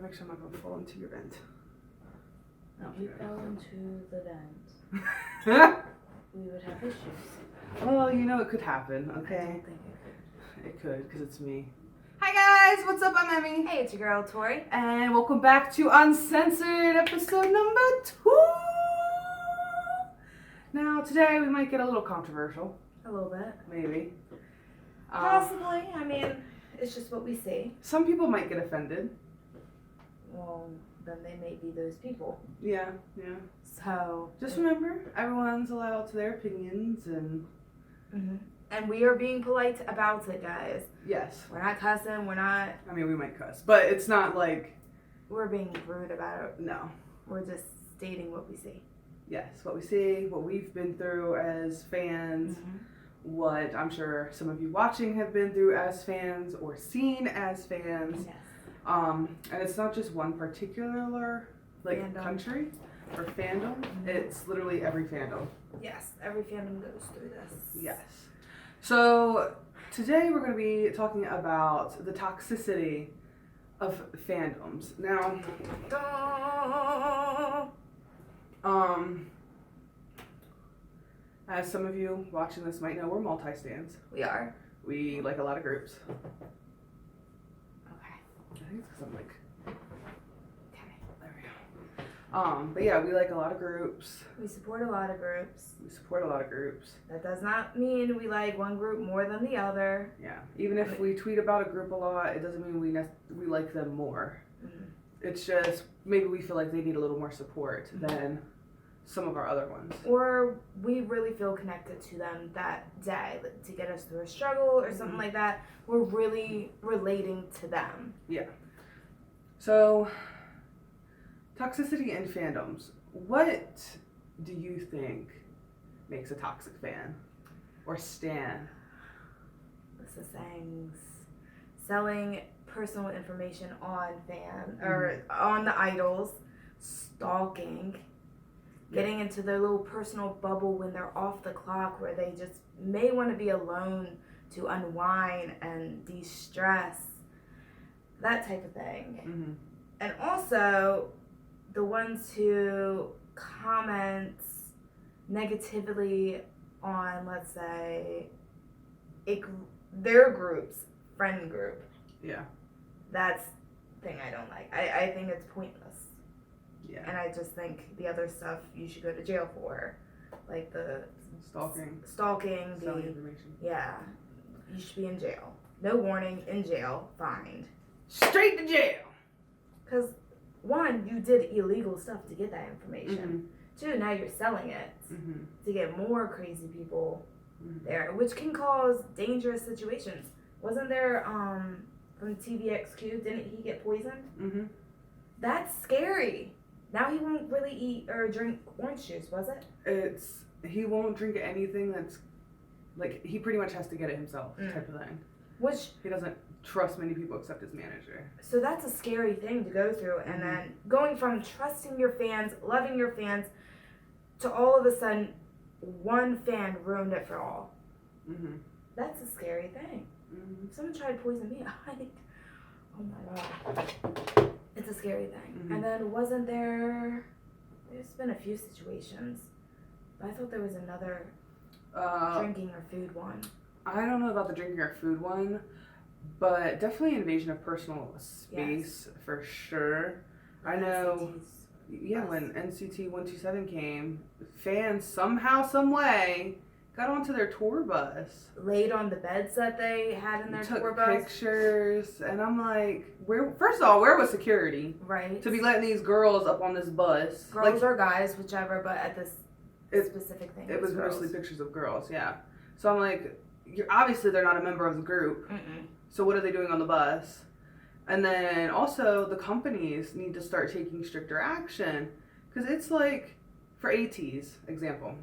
make sure I'm not gonna fall into your vent. If you fell into the vent, we would have issues. Well, you know it could happen, I okay? don't think it could. It could, because it's me. Hi guys, what's up? I'm Emmy. Hey, it's your girl Tori. And welcome back to Uncensored episode number 2. Now, today we might get a little controversial. A little bit. Maybe. Possibly. I mean, it's just what we see. Some people might get offended. Well, then they may be those people. Yeah. So. Just remember, everyone's allowed to their opinions and... Mm-hmm. And we are being polite about it, guys. Yes. We're not cussing, we're not... I mean, we might cuss, but it's not like... We're being rude about it. No. We're just stating what we see. Yes, what we see, what we've been through as fans, what I'm sure some of you watching have been through as fans or seen as fans. Yes. And it's not just one particular Fandom. country or fandom. It's literally every fandom. Yes, every fandom goes through this. Yes. So today we're going to be talking about the toxicity of fandoms. Now, as some of you watching this might know, we're multi-stands. We are. We like a lot of groups. Okay. I think it's because I'm like, Okay. there we go. But yeah, we like a lot of groups. We support a lot of groups. We support a lot of groups. That does not mean we like one group more than the other. Yeah. Even if we tweet about a group a lot, it doesn't mean we like them more. Mm-hmm. It's just maybe we feel like they need a little more support than some of our other ones. Or we really feel connected to them that day, like, to get us through a struggle or something like that. We're really relating to them. Yeah. So, toxicity in fandoms. What do you think makes a toxic fan or stan? What's the sayings? Selling personal information on or on the idols, stalking, getting into their little personal bubble when they're off the clock where they just may want to be alone to unwind and de-stress, that type of thing. Mm-hmm. And also the ones who comment negatively on, let's say, their group's friend group. Yeah. That's the thing I don't like. I think it's pointless. Yeah. And I just think the other stuff you should go to jail for. Like the Stalking, selling information. Yeah. You should be in jail. No warning, in jail, fined. Straight to jail! Because, one, you did illegal stuff to get that information. Two, now you're selling it to get more crazy people there, which can cause dangerous situations. Wasn't there, from TVXQ, didn't he get poisoned? That's scary. Now he won't really eat or drink orange juice, was it? He won't drink anything that's, like, he pretty much has to get it himself, type of thing. Which, he doesn't trust many people except his manager. So that's a scary thing to go through. And then going from trusting your fans, loving your fans, to all of a sudden, one fan ruined it for all. That's a scary thing. If someone tried to poison me, oh my God. It's a scary thing. And then there's been a few situations, but I thought there was another drinking or food one. I don't know about the drinking or food one, but definitely invasion of personal space for sure. I know, when NCT 127 came, fans somehow, some way, got onto their tour bus. Laid on the beds that they had in their tour bus. Took pictures, and I'm like, first of all, where was security? Right. To be letting these girls up on this bus. Girls or guys, whichever, but at this specific thing. It was mostly pictures of girls, yeah. So I'm like, obviously they're not a member of the group. So what are they doing on the bus? And then also the companies need to start taking stricter action. Because it's like, for AT's example,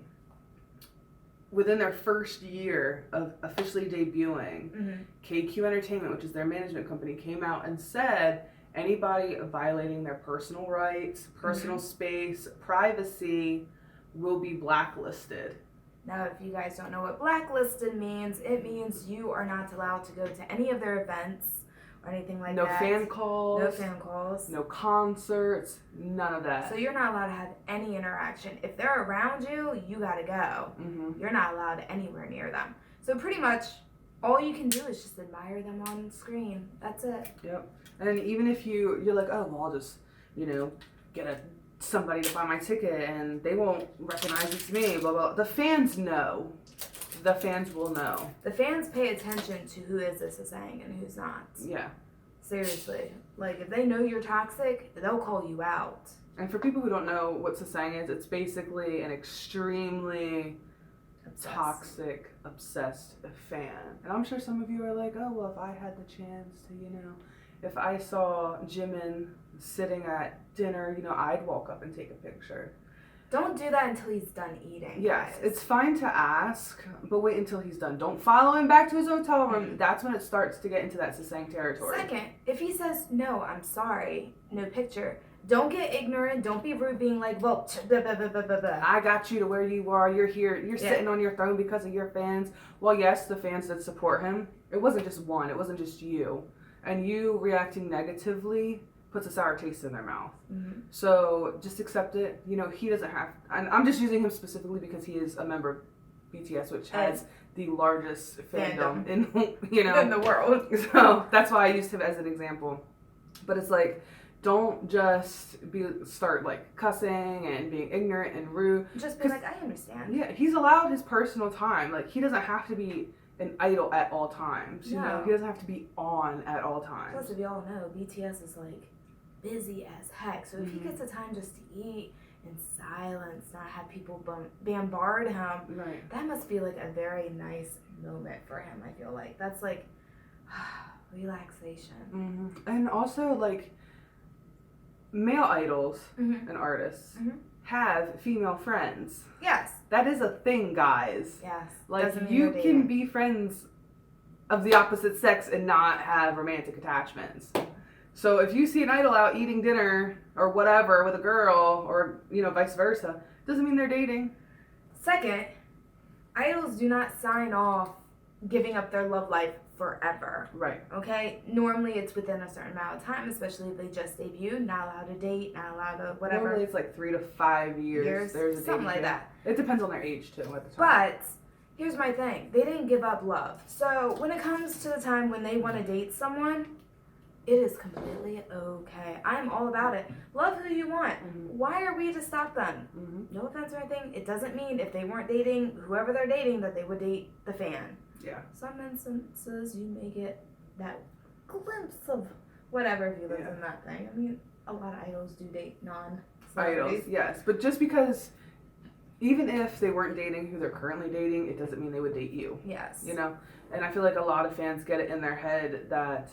within their first year of officially debuting, KQ Entertainment, which is their management company, came out and said anybody violating their personal rights, personal space, privacy will be blacklisted. Now, if you guys don't know what blacklisted means, it means you are not allowed to go to any of their events or anything like no that. Fan calls. No fan calls. No concerts. None of that. So you're not allowed to have any interaction. If they're around you, you gotta go. Mm-hmm. You're not allowed anywhere near them. So pretty much all you can do is just admire them on screen. That's it. Yep. And even if you're like, oh, well, I'll just, get somebody to buy my ticket and they won't recognize it's me, blah, blah. The fans know. The fans will know. The fans pay attention to who is this saying and who's not. Yeah. Seriously. Like, if they know you're toxic, they'll call you out. And for people who don't know what Sasang is, it's basically an extremely toxic, obsessed fan. And I'm sure some of you are like, oh, well, if I had the chance to, if I saw Jimin sitting at dinner, I'd walk up and take a picture. Don't do that until he's done eating. Yes, guys. it's fine to ask, but wait until he's done. Don't follow him back to his hotel room. Mm-hmm. That's when it starts to get into that Sasang territory. Second, if he says, no, I'm sorry, no picture, don't get ignorant. Don't be rude being like, well, I got you to where you are. You're here. You're sitting on your throne because of your fans. Well, yes, the fans did support him. It wasn't just one. It wasn't just you. And you reacting negatively puts a sour taste in their mouth. Mm-hmm. So just accept it. He doesn't have, and I'm just using him specifically because he is a member of BTS, which has the largest fandom in in the world. So that's why I used him as an example. But it's like, don't just start like cussing and being ignorant and rude. Just be like, I understand. Yeah, he's allowed his personal time. Like, he doesn't have to be an idol at all times. He doesn't have to be on at all times. Plus, if y'all know, BTS is like busy as heck. So if he gets the time just to eat in silence, not have people bombard him, right, that must be like a very nice moment for him. I feel like that's like relaxation. Mm-hmm. And also, like, male idols and artists have female friends. Yes. That is a thing, guys. Yes. Like, you can be friends of the opposite sex and not have romantic attachments. So if you see an idol out eating dinner or whatever with a girl or, vice versa, doesn't mean they're dating. Second, idols do not sign off giving up their love life forever. Right. Okay? Normally it's within a certain amount of time, especially if they just debuted, not allowed to date, not allowed to whatever. Normally it's like 3 to 5 years. There's a something like that. It depends on their age too at the time. But here's my thing. They didn't give up love. So when it comes to the time when they want to date someone, it is completely okay. I'm all about it. Love who you want. Mm-hmm. Why are we to stop them? Mm-hmm. No offense or anything. It doesn't mean if they weren't dating whoever they're dating that they would date the fan. Yeah. Some instances you may get that glimpse of whatever if you live in that thing. I mean, a lot of idols do date non-celebrities. Idols, yes. But just because, even if they weren't dating who they're currently dating, it doesn't mean they would date you. Yes. And I feel like a lot of fans get it in their head that,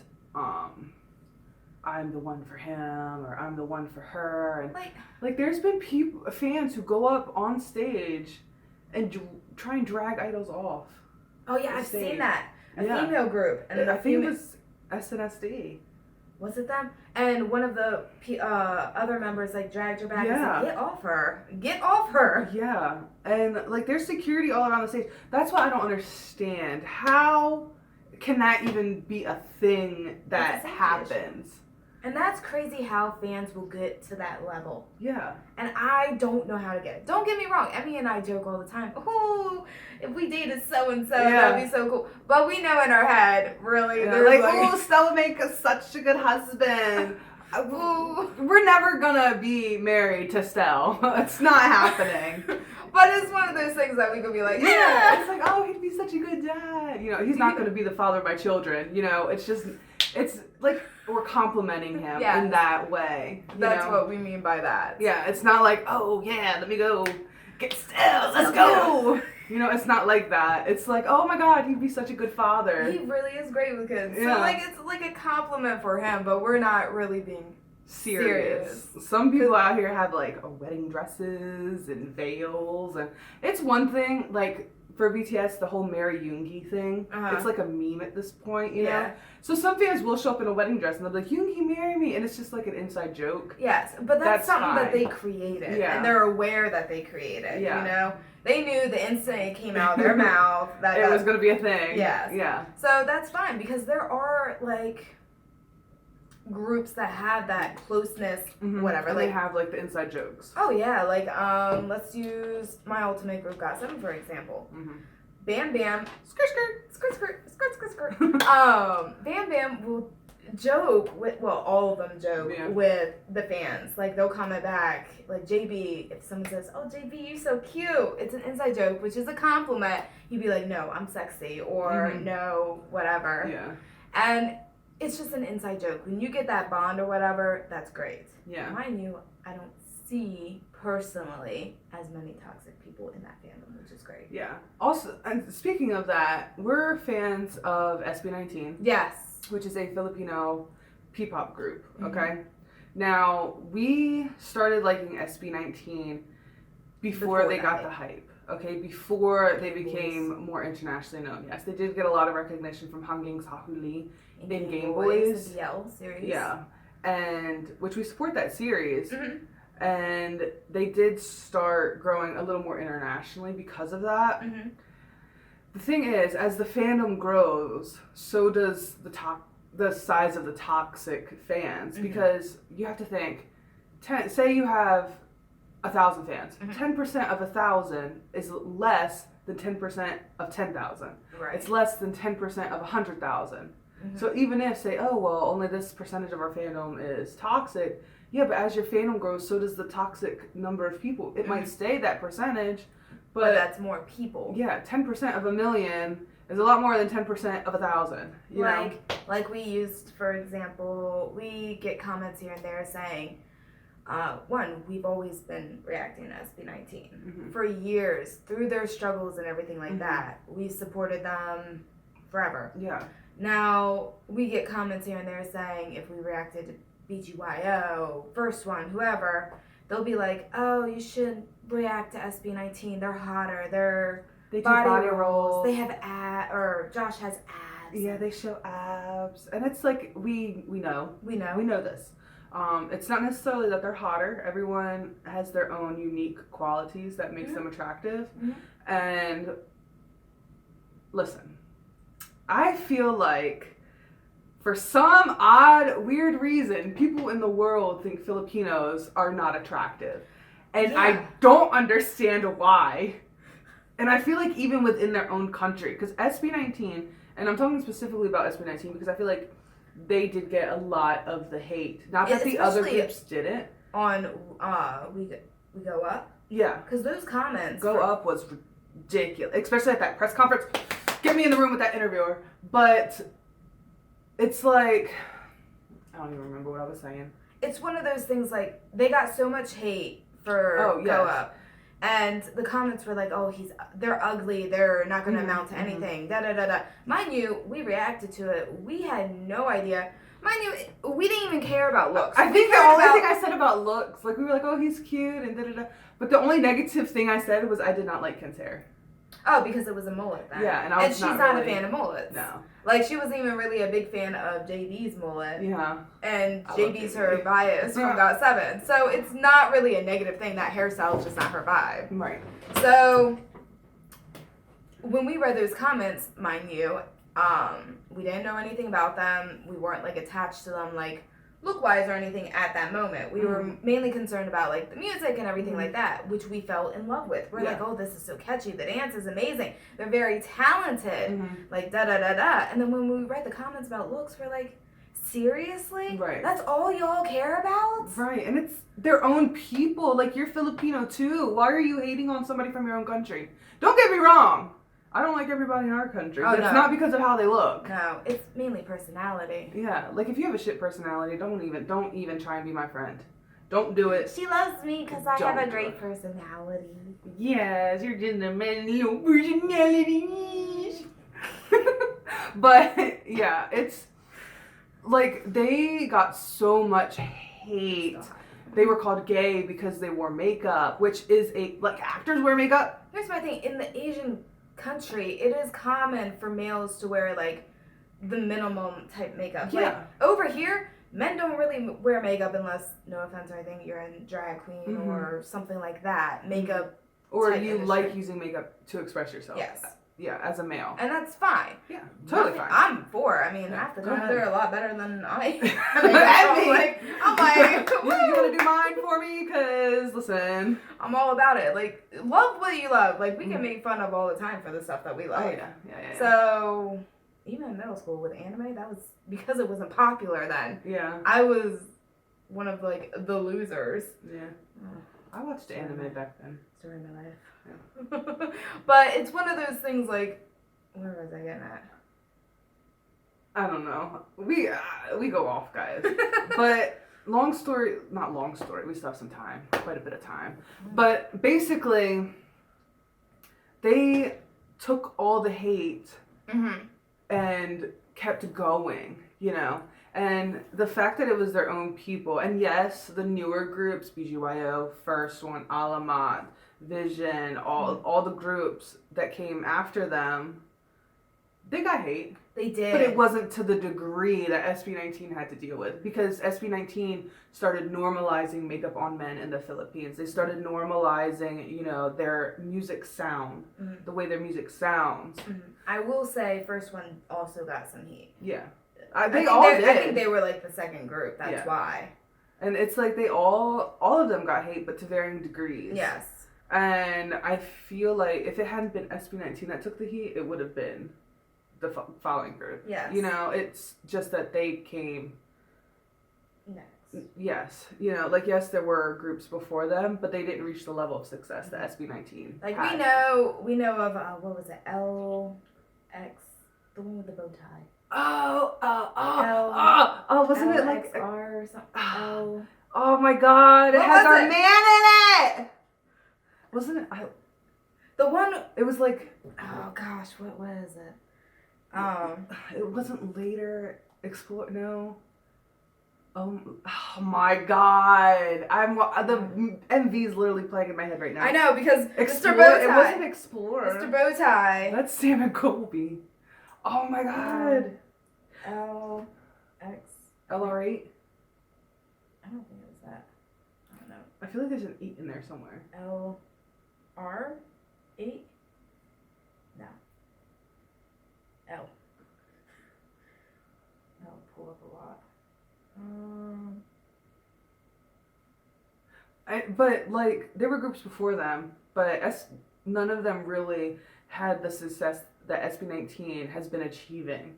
I'm the one for him or I'm the one for her, and like there's been fans who go up on stage and try and drag idols off. Oh yeah, I've seen that. A female group, and I think it was SNSD. Was it them? And one of the other members dragged her back and said, "Get off her! Get off her!" Yeah, and like there's security all around the stage. That's what I don't understand. How can that even be a thing that happens? And that's crazy how fans will get to that level. Yeah. And I don't know how to get it. Don't get me wrong. Emmy and I joke all the time. Oh, if we dated so-and-so, that'd be so cool. But we know in our head, really. Yeah. Like, oh, Stella make us such a good husband. We're never gonna be married to Stell. It's not happening. But it's one of those things that we could be like, yeah. It's like, oh, he'd be such a good dad. He's not gonna be the father of my children. It's just, it's like we're complimenting him in that way. That's what we mean by that. Yeah, it's not like, oh yeah, let me go get Stell. Let's go. It's not like that. It's like, oh my God, he'd be such a good father. He really is great with kids. Yeah. So it's like a compliment for him, but we're not really being serious. Some people out here have wedding dresses and veils, and it's one thing for BTS, the whole marry Yoongi thing, it's like a meme at this point, you know? So some fans will show up in a wedding dress and they'll be like, Yoongi, marry me, and it's just like an inside joke. Yes, but that's something that they created, and they're aware that they created, They knew the instant it came out of their mouth that it was going to be a thing. Yes. Yeah. So that's fine, because there are, groups that have that closeness, whatever. And like they have like the inside jokes. Oh yeah, like let's use my ultimate group Got7 for example. Bam Bam, skirt skirt, skirt skirt, skirt skirt skirt. Bam Bam will joke with, well, all of them joke with the fans. Like they'll comment back, like JB, if someone says, "Oh JB, you're so cute," it's an inside joke, which is a compliment. He'd be like, "No, I'm sexy," or "No, whatever." Yeah. And it's just an inside joke. When you get that bond or whatever, that's great. Yeah. Mind you, I don't see personally as many toxic people in that fandom, which is great. Yeah. Also, and speaking of that, we're fans of SB19. Yes. Which is a Filipino P-pop group, okay? Now, we started liking SB19 before they got the hype, okay? Before they became more internationally known. Yes, they did get a lot of recognition from Hanging's Hahuli in Game Boys. The BL series. Yeah, and which we support that series. And they did start growing a little more internationally because of that. The thing is, as the fandom grows, so does the size of the toxic fans. Because you have to think, say you have 1,000 fans. 10% of 1,000 is less than 10% of 10,000. Right. It's less than 10% of 100,000. So even if, say, oh, well, only this percentage of our fandom is toxic, yeah, but as your fandom grows, so does the toxic number of people. It might stay that percentage, but that's more people. Yeah, 10% of 1,000,000 is a lot more than 10% of 1,000. Like we used, for example, we get comments here and there saying, one, we've always been reacting to SB19 for years through their struggles and everything like that. We supported them forever. Yeah. Now we get comments here and there saying if we reacted to BGYO, First One, whoever, they'll be like, "Oh, you should react to SB19. They're hotter. They body rolls. They have abs, or Josh has abs. Yeah, they show abs, and it's like we know this. It's not necessarily that they're hotter. Everyone has their own unique qualities that makes them attractive. And listen, I feel like for some odd, weird reason, people in the world think Filipinos are not attractive. And I don't understand why. And I feel like even within their own country, because SB19, and I'm talking specifically about SB19 because I feel like they did get a lot of the hate. Not that the other groups didn't. On We Go Up? Yeah. Because those comments. Go Up was ridiculous. Especially at that press conference. Get me in the room with that interviewer. But it's like, I don't even remember what I was saying. It's one of those things like, they got so much hate for Go Up. And the comments were like, "Oh, they're ugly. They're not going to amount to anything." Da da da da. Mind you, we reacted to it. We had no idea. Mind you, we didn't even care about looks. I think the only thing I said about looks, like we were like, "Oh, he's cute," and da da da. But the only negative thing I said was I did not like Ken's hair. Oh, because it was a mullet then. Yeah, and she's not a fan of mullets. No. Like, she wasn't even really a big fan of JB's mullet. Yeah. And JB's her bias from Got7. So it's not really a negative thing. That hairstyle is just not her vibe. Right. So when we read those comments, mind you, we didn't know anything about them. We weren't, like, attached to them, like, look-wise or anything at that moment. We were mainly concerned about, like, the music and everything like that, which we fell in love with. We're like, "Oh, this is so catchy. The dance is amazing. They're very talented." Like, da-da-da-da. And then when we read the comments about looks, we're like, seriously? Right. That's all y'all care about? Right. And it's their own people. Like, you're Filipino, too. Why are you hating on somebody from your own country? Don't get me wrong. I don't like everybody in our country. But it's not because of how they look. No, it's mainly personality. Yeah, like if you have a shit personality, don't even try and be my friend. Don't do it. She loves me because I have a great personality. Yes, you're just a manly little personality. But yeah, it's like they got so much hate. They were called gay because they wore makeup, which is like actors wear makeup. Here's my thing: in the Asian country, it is common for males to wear like the minimum type makeup. Yeah. Like, over here, men don't really wear makeup unless, no offense or anything, you're in drag queen or something like that. Makeup. Or you like using makeup to express yourself. Yes. as a male. And that's fine. Yeah, totally fine. I'm for. I mean, half the time they're a lot better than I. I'm like, you want to do mine for me? Because, listen. I'm all about it. Like, love what you love. Like, we can make fun of all the time for the stuff that we like. Oh, yeah. So, even in middle school with anime, that was because it wasn't popular then. Yeah. I was one of, like, the losers. Yeah. I watched anime back then. Story of my life. Yeah. But it's one of those things, like, where was I getting at? I don't know. We go off, guys. But not long story. We still have some time, quite a bit of time. But basically, they took all the hate and kept going, you know. And the fact that it was their own people, and yes, the newer groups, BGYO, First One, Alamat, Vision, all the groups that came after them, they got hate. They did. But it wasn't to the degree that SB19 had to deal with, because SB19 started normalizing makeup on men in the Philippines. They started normalizing, you know, their music sound, the way their music sounds. I will say First One also got some heat. Yeah. They all did. I think they were like the second group. That's why. And it's like they all of them got hate, but to varying degrees. Yes. And I feel like if it hadn't been SB19 that took the heat, it would have been the following group. Yes. You know, it's just that they came next. Yes. You know, like, yes, there were groups before them, but they didn't reach the level of success that SB19 like had. we know of what was it, LX, the one with the bow tie. Wasn't it like R or something? Oh my God! It has our it? man in it. Wasn't it? The one. It was like. Oh gosh, what was it? It wasn't later. Explore. No. Oh my God! The MV is literally playing in my head right now. I know, because Explore, Mr. Bowtie. It wasn't Explorer. Mr. Bowtie. That's Sam and Colby. Oh my God. LX. LR8? I don't think it was that. I don't know. I feel like there's an 8 in there somewhere. LR8? No. L. That'll pull up a lot. But like there were groups before them, but none of them really had the success that SB19 has been achieving,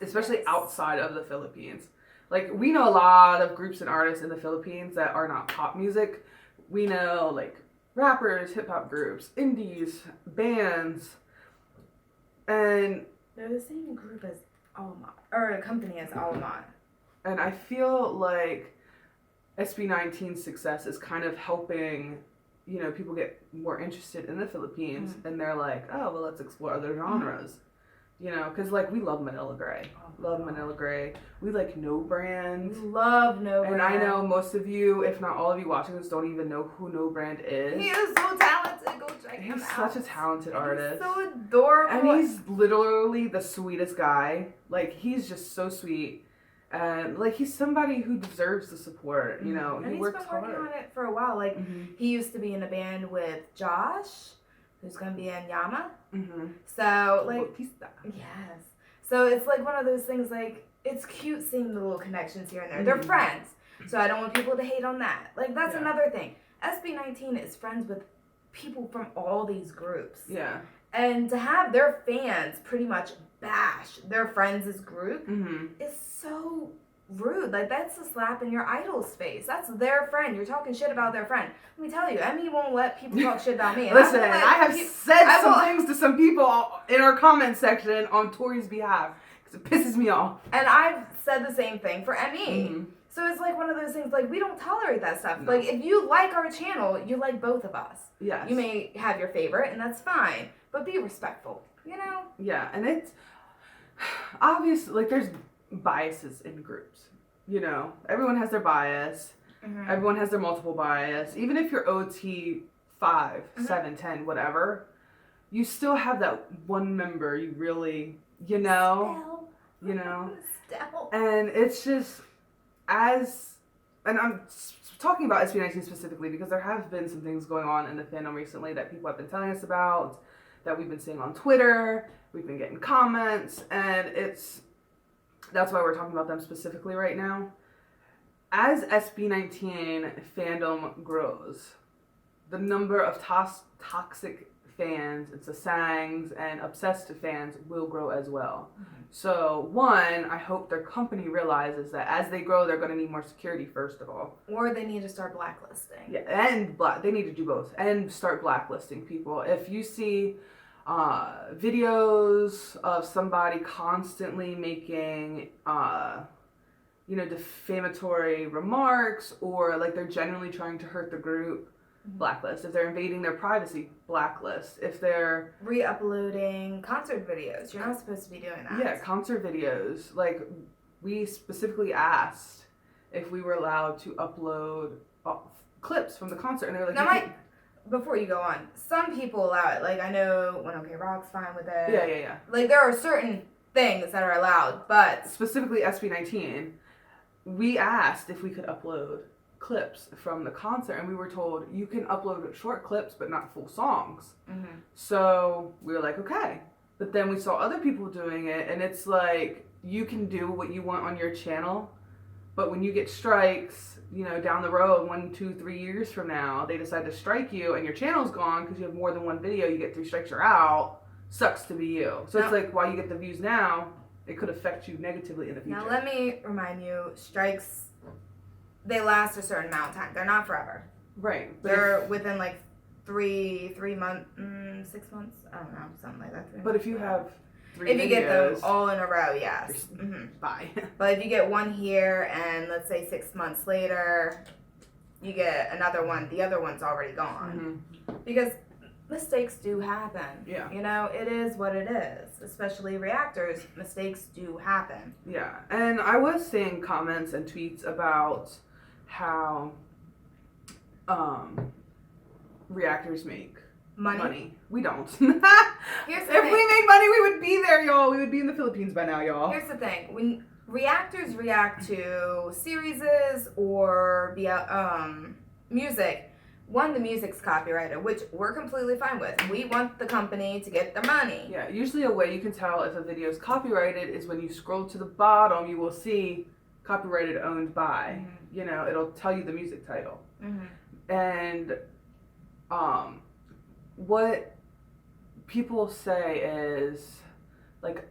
especially outside of the Philippines. Like, we know a lot of groups and artists in the Philippines that are not pop music. We know like rappers, hip hop groups, indies, bands, and they're the same group as Alamat, or a company as Alamat. And I feel like SB19's success is kind of helping, you know, people get more interested in the Philippines, and they're like, oh, well, let's explore other genres. You know, because, like, we love Manila Grey. Manila Grey. We like No Brand. We love No Brand. And I know most of you, if not all of you watching this, don't even know who No Brand is. He is so talented. Go check him out. He's such a talented artist. He's so adorable. And he's literally the sweetest guy. Like, he's just so sweet. And, like, he's somebody who deserves the support, you know. And he works hard. He's been working on it for a while. Like, he used to be in a band with Josh, who's going to be in Yama. So, like, yes. So it's like one of those things, like, it's cute seeing the little connections here and there. They're friends. So I don't want people to hate on that. Like, that's another thing. SB19 is friends with people from all these groups. Yeah. And to have their fans pretty much bash their friends' group is so rude. Like, that's a slap in your idol's face. That's their friend. You're talking shit about their friend. Let me tell you, Emmy won't let people talk shit about me. Listen, I have said some things to some people in our comment section on Tori's behalf because it pisses me off. And I've said the same thing for Emmy. So it's like one of those things, like, we don't tolerate that stuff. No. Like, if you like our channel, you like both of us. Yes. You may have your favorite, and that's fine. But be respectful, you know? Yeah, and it's obvious, like, there's biases in groups. You know, everyone has their bias. Everyone has their multiple bias. Even if you're OT 5, 7, 10, whatever, you still have that one member you really, you know. And it's just and I'm talking about SB19 specifically because there have been some things going on in the fandom recently that people have been telling us about. that we've been seeing on Twitter. We've been getting comments, and that's why we're talking about them specifically right now. As SB19 fandom grows, the number of toxic fans and sasangs and obsessed fans will grow as well. Mm-hmm. So, one, I hope their company realizes that as they grow, they're going to need more security, first of all. Or they need to start blacklisting. Yeah, and they need to do both and start blacklisting people. If you see videos of somebody constantly making defamatory remarks, or like they're genuinely trying to hurt the group, blacklist. If they're invading their privacy, blacklist. If they're re-uploading concert videos, you're not supposed to be doing that. Yeah, concert videos. Like, we specifically asked if we were allowed to upload clips from the concert, and they were like, before you go on, some people allow it. Like, I know When OK Rock's fine with it. Yeah. Like, there are certain things that are allowed, but specifically SB19, we asked if we could upload clips from the concert, and we were told you can upload short clips but not full songs. Mm-hmm. So we were like, okay. But then we saw other people doing it, and it's like, you can do what you want on your channel, but when you get strikes, down the road, 1, 2, 3 years from now, they decide to strike you and your channel's gone because you have more than one video, you get 3 strikes, you're out. Sucks to be you. So it's like, while you get the views now, it could affect you negatively in the future. Now let me remind you, strikes, they last a certain amount of time. They're not forever. Right. They're within like 3 months, 6 months. I don't know, something like that. But if you have 3 if you get them all in a row, yes. Bye. But if you get one here and let's say 6 months later, you get another one, the other one's already gone. Mm-hmm. Because mistakes do happen. Yeah. It is what it is. Especially reactors, mistakes do happen. Yeah. And I was seeing comments and tweets about how reactors make money. We don't. If we made money, we would be there, y'all. We would be in the Philippines by now, y'all. Here's the thing. When reactors react to series or via music, one, the music's copyrighted, which we're completely fine with. We want the company to get the money. Yeah, usually a way you can tell if a video is copyrighted is when you scroll to the bottom, you will see copyrighted owned by. Mm-hmm. It'll tell you the music title. Mm-hmm. And what people say is, like,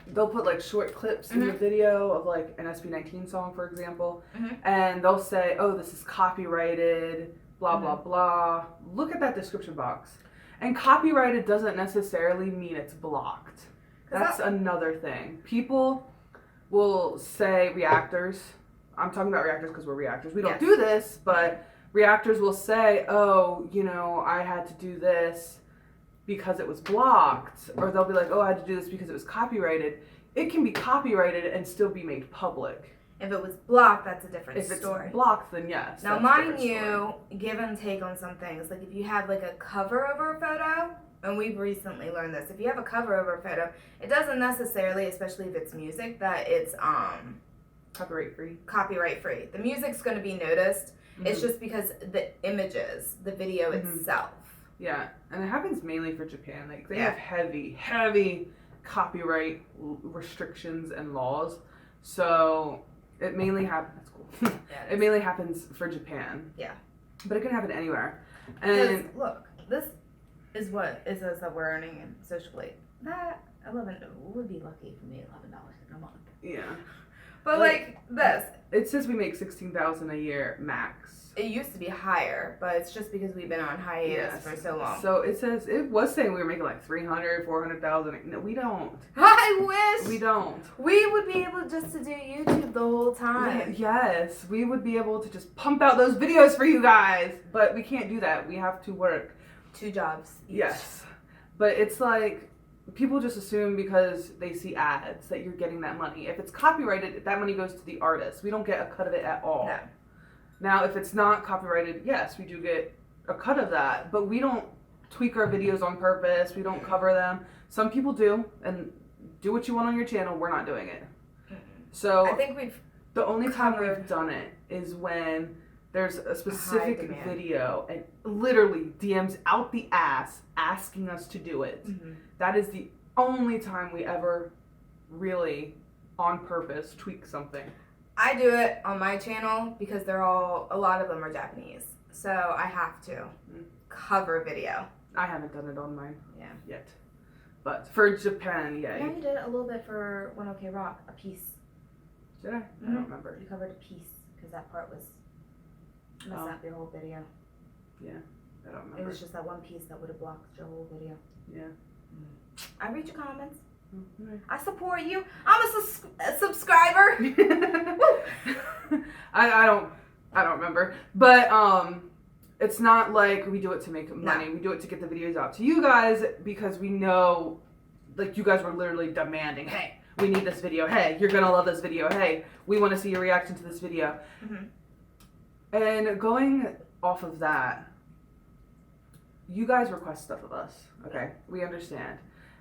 they'll put like short clips in the video of like an SB19 song, for example, and they'll say, oh, this is copyrighted, blah, blah, blah. Look at that description box. And copyrighted doesn't necessarily mean it's blocked. That's another thing. People will say, reactors, I'm talking about reactors because we're reactors. We don't do this, but reactors will say, oh, I had to do this because it was blocked. Or they'll be like, oh, I had to do this because it was copyrighted. It can be copyrighted and still be made public. If it was blocked, that's a different story. If it's blocked, then yes. Now, mind you, give and take on some things. Like, if you have, like, a cover over a photo, and we've recently learned this, if you have a cover over a photo, it doesn't necessarily, especially if it's music, that it's copyright free. The music's going to be noticed. Mm-hmm. It's just because the images, the video itself. Yeah, and it happens mainly for Japan. Like, they have heavy copyright restrictions and laws. So it mainly happens. That's cool. It mainly happens for Japan. Yeah, but it can happen anywhere. And look, this is what it says that we're earning in social aid. That $11 would be lucky for me. $11 in a month. Yeah, but like this, it says we make $16,000 a year max. It used to be higher, but it's just because we've been on hiatus for so long. So it was saying we were making like $300,000, $400,000. No, we don't. I wish we don't. We would be able just to do YouTube the whole time. Yes, we would be able to just pump out those videos for you guys, but we can't do that. We have to work 2 jobs each. Yes, but it's like people just assume because they see ads that you're getting that money. If it's copyrighted, that money goes to the artist. We don't get a cut of it at all. No. Now, if it's not copyrighted, yes, we do get a cut of that, but we don't tweak our videos on purpose. We don't cover them. Some people do, and do what you want on your channel. We're not doing it. So I think the only time we've done it is when There's a specific video and literally DMs out the ass asking us to do it. That is the only time we ever really on purpose tweak something. I do it on my channel because a lot of them are Japanese. So I have to cover video. I haven't done it on mine yet. But for Japan, Yeah, you did a little bit for One OK Rock, a piece. Did I? I don't remember. You covered a piece because that part was messing up your whole video. Yeah, I don't remember. It was just that one piece that would have blocked your whole video. Yeah. I read your comments. Right. I support you. I'm a subscriber. I don't remember, but it's not like we do it to make money. We do it to get the videos out to you guys because we know, like, you guys were literally demanding, hey, we need this video. Hey, you're gonna love this video. Hey, we want to see your reaction to this video. And going off of that, you guys request stuff of us. Okay, we understand,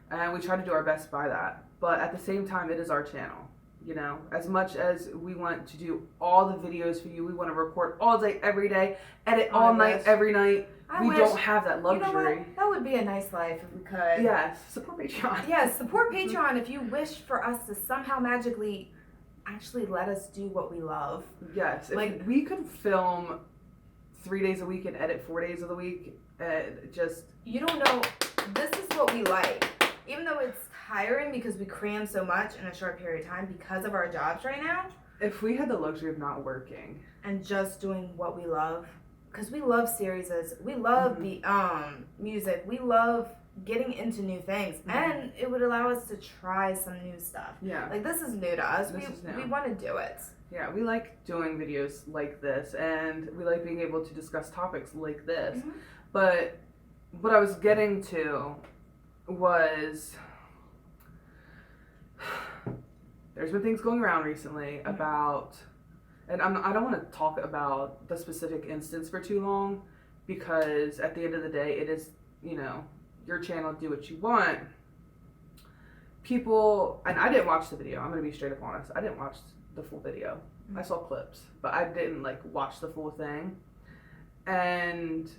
and we try to do our best by that. But at the same time, it is our channel. You know, as much as we want to do all the videos for you, we want to record all day, every day, edit all night, every night. We don't have that luxury. You know what? That would be a nice life if we could. Yes, support Patreon. Yes, support Patreon if you wish for us to somehow magically actually let us do what we love. Yes, if we could film 3 days a week and edit 4 days of the week, just... You don't know, this is what we like. Even though it's tiring because we cram so much in a short period of time because of our jobs right now. If we had the luxury of not working. And just doing what we love. Because we love series, we love music, we love getting into new things. And it would allow us to try some new stuff. Yeah. Like, this is new to us. We want to do it. Yeah, we like doing videos like this. And we like being able to discuss topics like this. But what I was getting to was... There's been things going around recently about... And I don't want to talk about the specific instance for too long because at the end of the day, it is, you know, your channel, do what you want. People, and I didn't watch the video. I'm going to be straight up honest. I didn't watch the full video. I saw clips, but I didn't, like, watch the full thing. And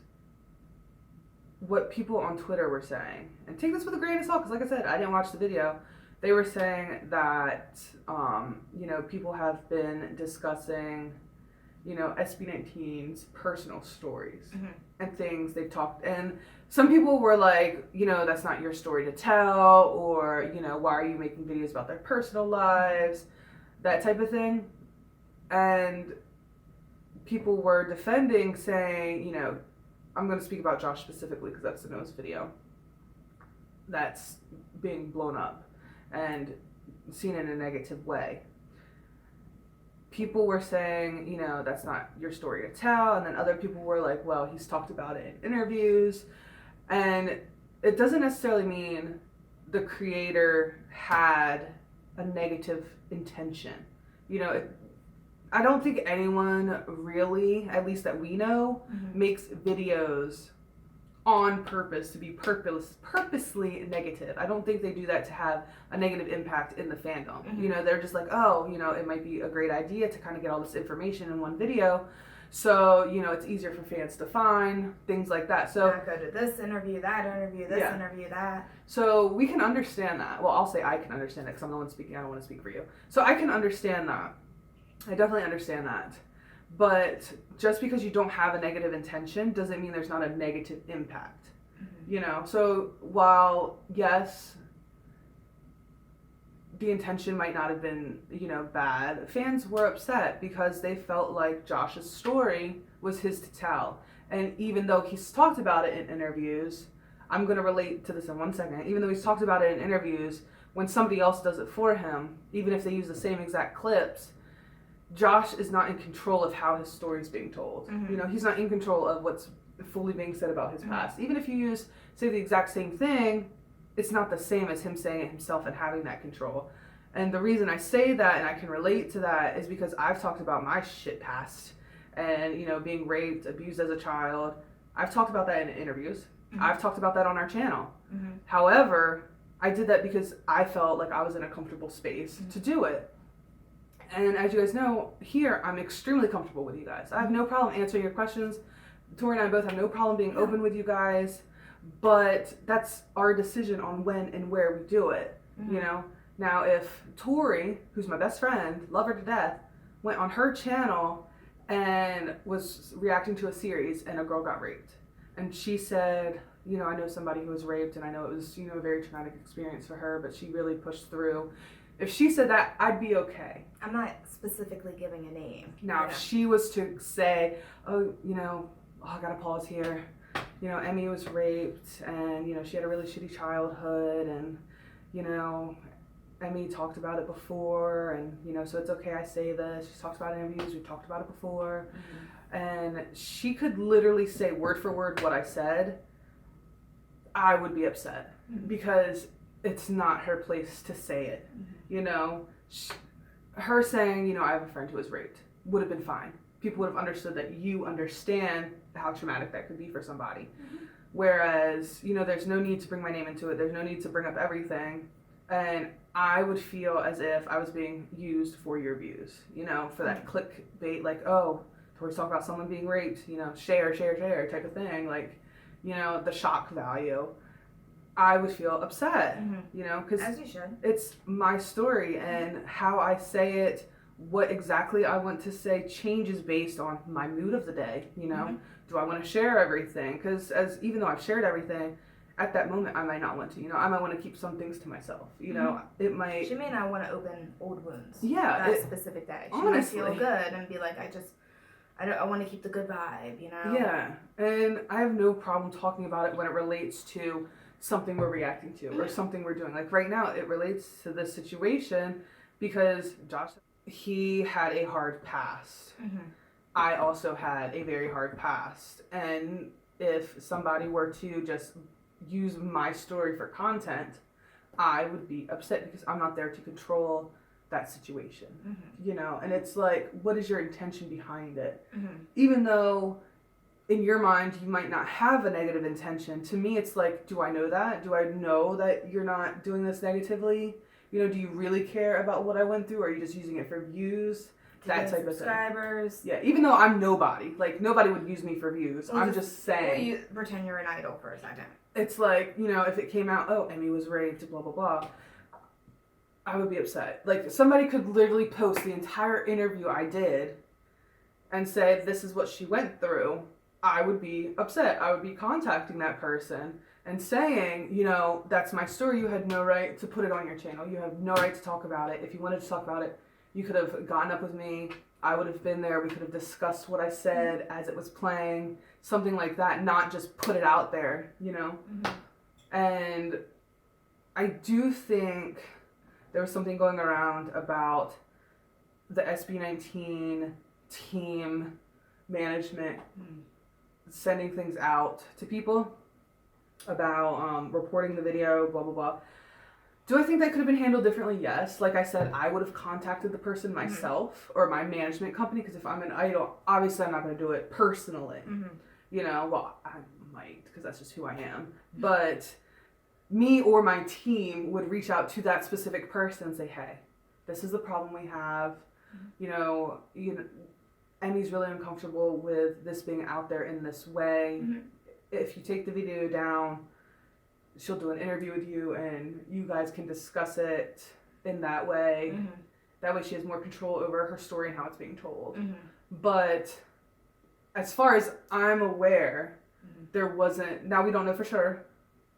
what people on Twitter were saying, and take this with a grain of salt because, like I said, I didn't watch the video. They were saying that, you know, people have been discussing, you know, SB19's personal stories and things they've talked. And some people were like, you know, that's not your story to tell, or, you know, why are you making videos about their personal lives, that type of thing. And people were defending, saying, you know, I'm going to speak about Josh specifically because that's the newest video that's being blown up and seen in a negative way. People were saying, you know, that's not your story to tell. And then other people were like, well, he's talked about it in interviews. And it doesn't necessarily mean the creator had a negative intention. You know, I don't think anyone really, at least that we know, makes videos on purpose to be purposely negative. I don't think they do that to have a negative impact in the fandom. You know, they're just like, oh, you know, it might be a great idea to kind of get all this information in one video. So, you know, it's easier for fans to find, things like that. So I go to this interview, that interview, this interview, that. So we can understand that. Well, I'll say I can understand it because I'm the one speaking. I don't want to speak for you. So I can understand that. I definitely understand that. But just because you don't have a negative intention doesn't mean there's not a negative impact. You know, so while, yes, the intention might not have been, you know, bad, fans were upset because they felt like Josh's story was his to tell. And even though he's talked about it in interviews, I'm going to relate to this in 1 second, even though he's talked about it in interviews, when somebody else does it for him, even if they use the same exact clips, Josh is not in control of how his story is being told. You know, he's not in control of what's fully being said about his past. Even if you say the exact same thing, it's not the same as him saying it himself and having that control. And the reason I say that and I can relate to that is because I've talked about my shit past and, you know, being raped, abused as a child. I've talked about that in interviews. I've talked about that on our channel. However, I did that because I felt like I was in a comfortable space to do it. And as you guys know, here I'm extremely comfortable with you guys. I have no problem answering your questions. Tori and I both have no problem being open with you guys, but that's our decision on when and where we do it, you know? Now, if Tori, who's my best friend, love her to death, went on her channel and was reacting to a series and a girl got raped, and she said, you know, I know somebody who was raped and I know it was, you know, a very traumatic experience for her, but she really pushed through. If she said that, I'd be okay. I'm not specifically giving a name. Now, if she was to say, oh, you know, I gotta pause here. You know, Emmy was raped and, you know, she had a really shitty childhood and, you know, Emmy talked about it before and, you know, so it's okay I say this. She's talked about it in interviews. We've talked about it before. And she could literally say word for word what I said. I would be upset because it's not her place to say it. You know, her saying, you know, I have a friend who was raped would have been fine. People would have understood that you understand how traumatic that could be for somebody. Whereas, you know, there's no need to bring my name into it. There's no need to bring up everything. And I would feel as if I was being used for your views, you know, for that clickbait, like, oh, Tori's talking about someone being raped, you know, share type of thing. Like, you know, the shock value. I would feel upset, you know, because as you should. It's my story and how I say it, what exactly I want to say changes based on my mood of the day, you know. Do I want to share everything? Because even though I've shared everything, at that moment I might not want to, you know. I might want to keep some things to myself, you know. It might. She may not want to open old wounds. Yeah. That specific day. She might feel good and be like, I want to keep the good vibe, you know. Yeah, and I have no problem talking about it when it relates to something we're reacting to or something we're doing. Like right now, it relates to this situation because Josh, he had a hard past. I also had a very hard past. And if somebody were to just use my story for content, I would be upset because I'm not there to control that situation, you know. And it's like, what is your intention behind it? Even though in your mind you might not have a negative intention, to me it's like, do I know that? Do I know that you're not doing this negatively? You know, do you really care about what I went through, or are you just using it for views? That type of thing. Subscribers. Yeah, even though I'm nobody, like nobody would use me for views. I'm just saying. You pretend you're an idol for a second. It's like, you know, if it came out, oh, Emmy was raped, blah blah blah, I would be upset. Like, somebody could literally post the entire interview I did and say, this is what she went through. I would be upset. I would be contacting that person and saying, you know, that's my story. You had no right to put it on your channel. You have no right to talk about it. If you wanted to talk about it, you could have gotten up with me. I would have been there. We could have discussed what I said as it was playing. Something like that. Not just put it out there, you know? And I do think there was something going around about the SB19 team management sending things out to people about reporting the video, blah, blah, blah. Do I think that could have been handled differently? Yes. Like I said, I would have contacted the person myself or my management company, because if I'm an idol, obviously I'm not going to do it personally. You know, well, I might, because that's just who I am. But me or my team would reach out to that specific person and say, hey, this is the problem we have. You know, Emmy's really uncomfortable with this being out there in this way. If you take the video down, she'll do an interview with you and you guys can discuss it in that way. That way she has more control over her story and how it's being told. But as far as I'm aware, there wasn't, now we don't know for sure,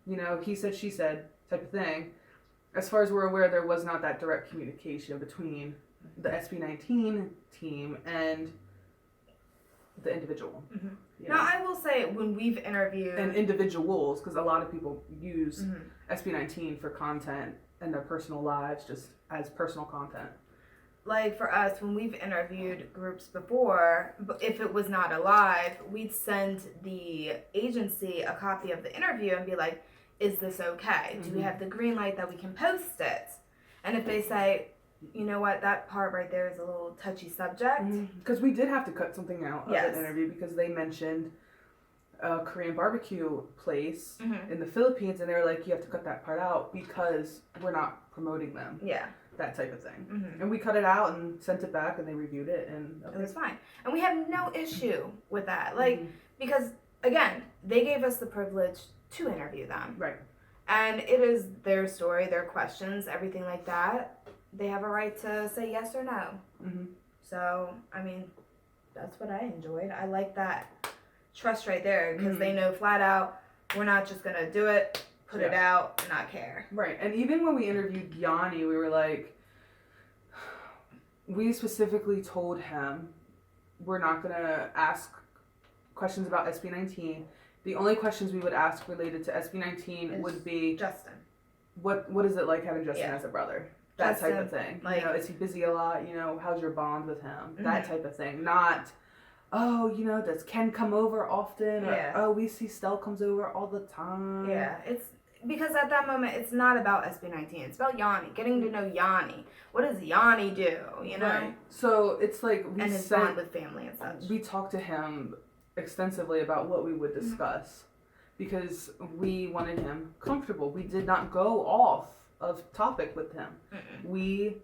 you know, he said, she said type of thing. As far as we're aware, there was not that direct communication between the SB19 team and the individual. Now, I will say, when we've interviewed... And individuals, because a lot of people use SB19 for content in their personal lives, just as personal content. Like, for us, when we've interviewed groups before, if it was not alive, we'd send the agency a copy of the interview and be like, is this okay? Do we have the green light that we can post it? And if they say, you know what, that part right there is a little touchy subject. Because we did have to cut something out of the interview because they mentioned a Korean barbecue place in the Philippines, and they were like, you have to cut that part out because we're not promoting them. that type of thing. And we cut it out and sent it back, and they reviewed it, and it was fine. And we have no issue with that, like, because again, they gave us the privilege to interview them, right? And it is their story, their questions, everything like that. They have a right to say yes or no. So, I mean, that's what I enjoyed. I like that trust right there, because they know flat out, we're not just gonna do it, put it out, and not care. Right. And even when we interviewed Yanni, we were like, we specifically told him we're not gonna ask questions about SB19. The only questions we would ask related to SB19 would be Justin. What is it like having Justin as a brother? That Justin, type of thing. Like, you know, is he busy a lot? You know, how's your bond with him? That type of thing. Not, oh, you know, does Ken come over often? Or, oh, we see Stell comes over all the time. Yeah, it's because at that moment, it's not about SB19. It's about Yanni, getting to know Yanni. What does Yanni do, you know? Right. So it's like and his bond with family and such. We talked to him extensively about what we would discuss because we wanted him comfortable. We did not go off of topic with him. We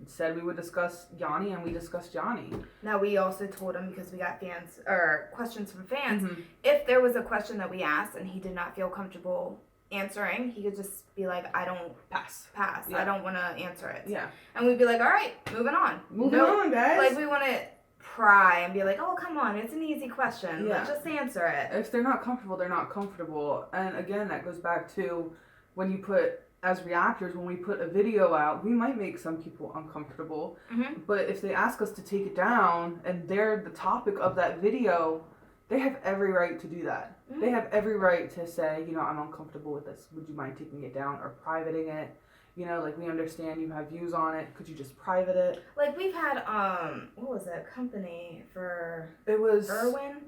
said we would discuss Yanni, and we discussed Yanni. Now, we also told him, because we got fans or questions from fans, if there was a question that we asked and he did not feel comfortable answering, he could just be like, I don't pass. Yeah. I don't want to answer it. Yeah. And we'd be like, all right, moving on. Moving on, guys. Like, we want to pry and be like, oh, come on, it's an easy question. Let's just answer it. If they're not comfortable, they're not comfortable. And again, that goes back to when you put, as reactors, when we put a video out, we might make some people uncomfortable. But if they ask us to take it down and they're the topic of that video, they have every right to do that. They have every right to say, you know, I'm uncomfortable with this. Would you mind taking it down or privating it? You know, like, we understand you have views on it. Could you just private it? Like, we've had, what was that company for? It was Irwin?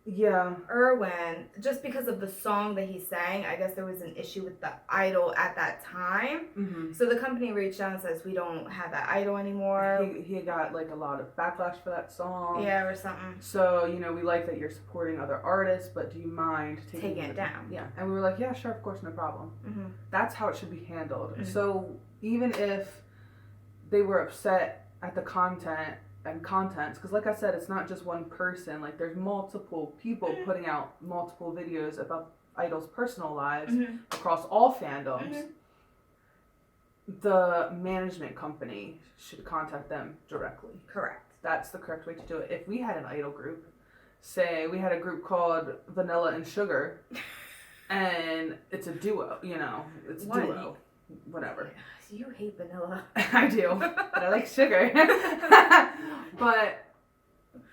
Yeah. Irwin, just because of the song that he sang, I guess there was an issue with the idol at that time. So the company reached out and says, we don't have that idol anymore. He got, like, a lot of backlash for that song. Yeah, or something. So, you know, we like that you're supporting other artists, but do you mind taking it down? Yeah. And we were like, yeah, sure, of course, no problem. That's how it should be handled. So even if they were upset at the content and contents, because like I said, it's not just one person. Like, there's multiple people putting out multiple videos about idols' personal lives across all fandoms. The management company should contact them directly. Correct. That's the correct way to do it. If we had an idol group, say we had a group called Vanilla and Sugar, and it's a duo, you know, it's a duo, whatever. You hate vanilla. I do, but I like sugar. But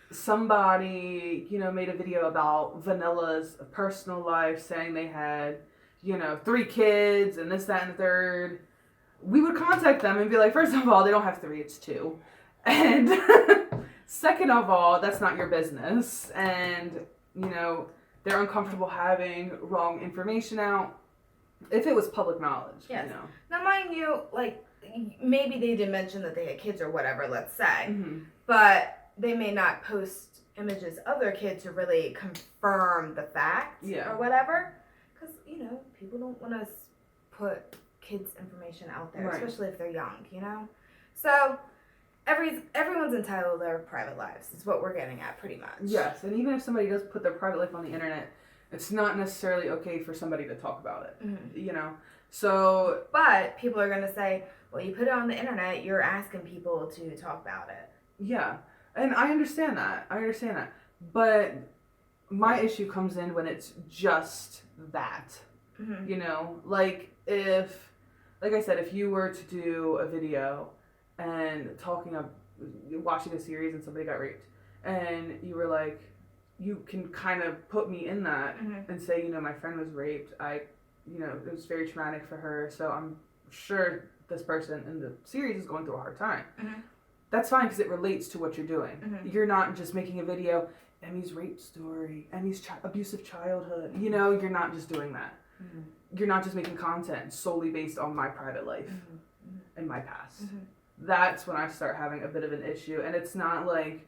somebody, you know, made a video about Vanilla's personal life, saying they had, you know, 3 kids and this, that, and the third. We would contact them and be like, first of all, they don't have 3, it's 2. And second of all, that's not your business. And, you know, they're uncomfortable having wrong information out. If it was public knowledge, you know. Now, mind you, like, maybe they did mention that they had kids or whatever, let's say. But they may not post images of their kids to really confirm the facts or whatever. Because, you know, people don't want to put kids' information out there, especially if they're young, you know? So, everyone's entitled to their private lives, is what we're getting at, pretty much. Yes, and even if somebody does put their private life on the internet, it's not necessarily okay for somebody to talk about it, you know? So... But people are going to say, well, you put it on the internet, you're asking people to talk about it. Yeah, and I understand that. But my issue comes in when it's just that, you know? Like I said, if you were to do a video and watching a series and somebody got raped, and you were like, you can kind of put me in that and say, you know, my friend was raped. You know, it was very traumatic for her. So I'm sure this person in the series is going through a hard time. That's fine because it relates to what you're doing. You're not just making a video, Emmy's rape story, Emmy's abusive childhood. You know, you're not just doing that. You're not just making content solely based on my private life and my past. That's when I start having a bit of an issue. And it's not like,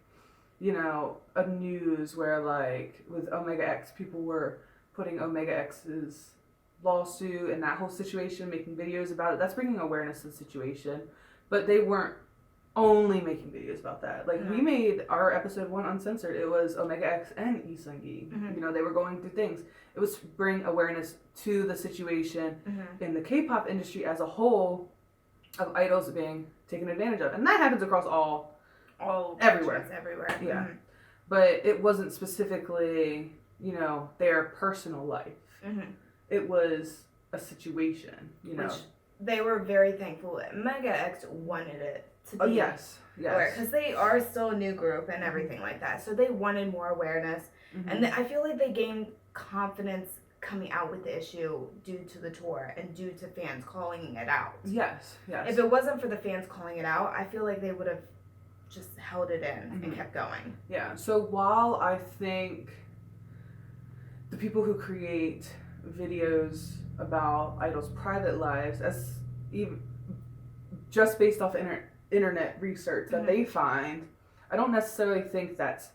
you know, a news where, like, with Omega X, people were putting Omega X's lawsuit and that whole situation, making videos about it. That's bringing awareness to the situation. But they weren't only making videos about that. Like, we made our episode 1 uncensored. It was Omega X and Lee Seung-gi. You know, they were going through things. It was to bring awareness to the situation in the K-pop industry as a whole of idols being taken advantage of. And that happens across all everywhere. Yeah. But it wasn't specifically, you know, their personal life. It was a situation, you know. Which they were very thankful. Mega X wanted it to be. Yes. Because they are still a new group and everything like that. So they wanted more awareness. And I feel like they gained confidence coming out with the issue due to the tour and due to fans calling it out. Yes. If it wasn't for the fans calling it out, I feel like they would have just held it in and kept going. Yeah. So while I think the people who create videos about idols' private lives, as even just based off internet research that they find, I don't necessarily think that's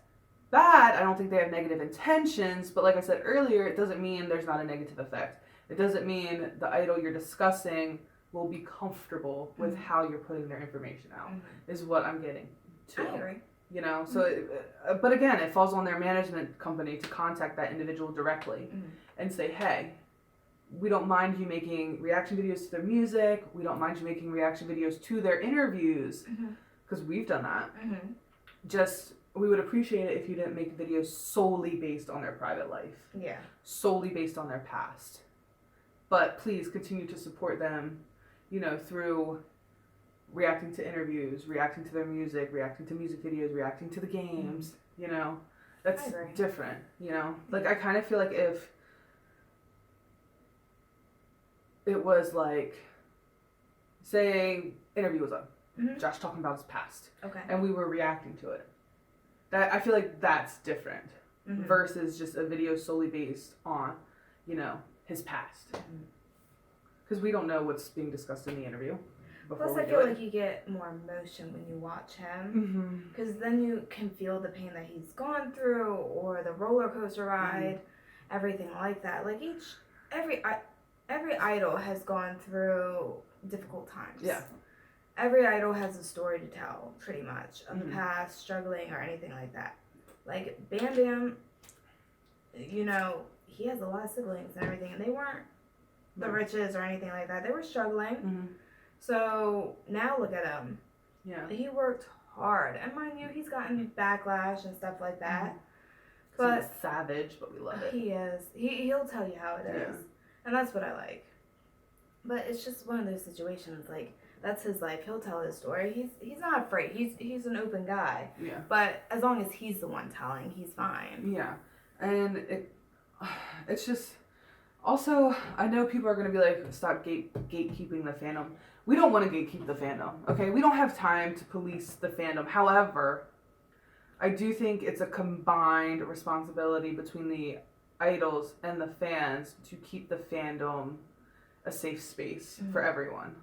bad. I don't think they have negative intentions, but like I said earlier, it doesn't mean there's not a negative effect. It doesn't mean the idol you're discussing will be comfortable with how you're putting their information out, is what I'm getting to. I agree. You know, so, but again, it falls on their management company to contact that individual directly and say, hey, we don't mind you making reaction videos to their music. We don't mind you making reaction videos to their interviews, because we've done that. Just, we would appreciate it if you didn't make videos solely based on their private life. Yeah. Solely based on their past. But please continue to support them, you know, through reacting to interviews, reacting to their music, reacting to music videos, reacting to the games, you know. That's different, you know. Like, I kind of feel like if it was like, say, interview was up, Josh talking about his past, and we were reacting to it. That, I feel like that's different versus just a video solely based on, you know, his past. Because we don't know what's being discussed in the interview. Plus, I feel like you get more emotion when you watch him. Because then you can feel the pain that he's gone through, or the roller coaster ride, everything like that. Like, every idol has gone through difficult times. Yeah. Every idol has a story to tell, pretty much, of the past, struggling, or anything like that. Like, Bam Bam, you know, he has a lot of siblings and everything, and they weren't the richest or anything like that. They were struggling. So, now look at him. Yeah. He worked hard. And mind you, he's gotten backlash and stuff like that. But he's savage, but we love it. He is. He'll tell you how it is. And that's what I like. But it's just one of those situations, like, that's his life. He'll tell his story. He's not afraid. He's an open guy. Yeah. But as long as he's the one telling, he's fine. Yeah. And it's just, also, I know people are going to be like, stop gatekeeping the fandom. We don't want to gatekeep the fandom, okay? We don't have time to police the fandom. However, I do think it's a combined responsibility between the idols and the fans to keep the fandom a safe space for everyone.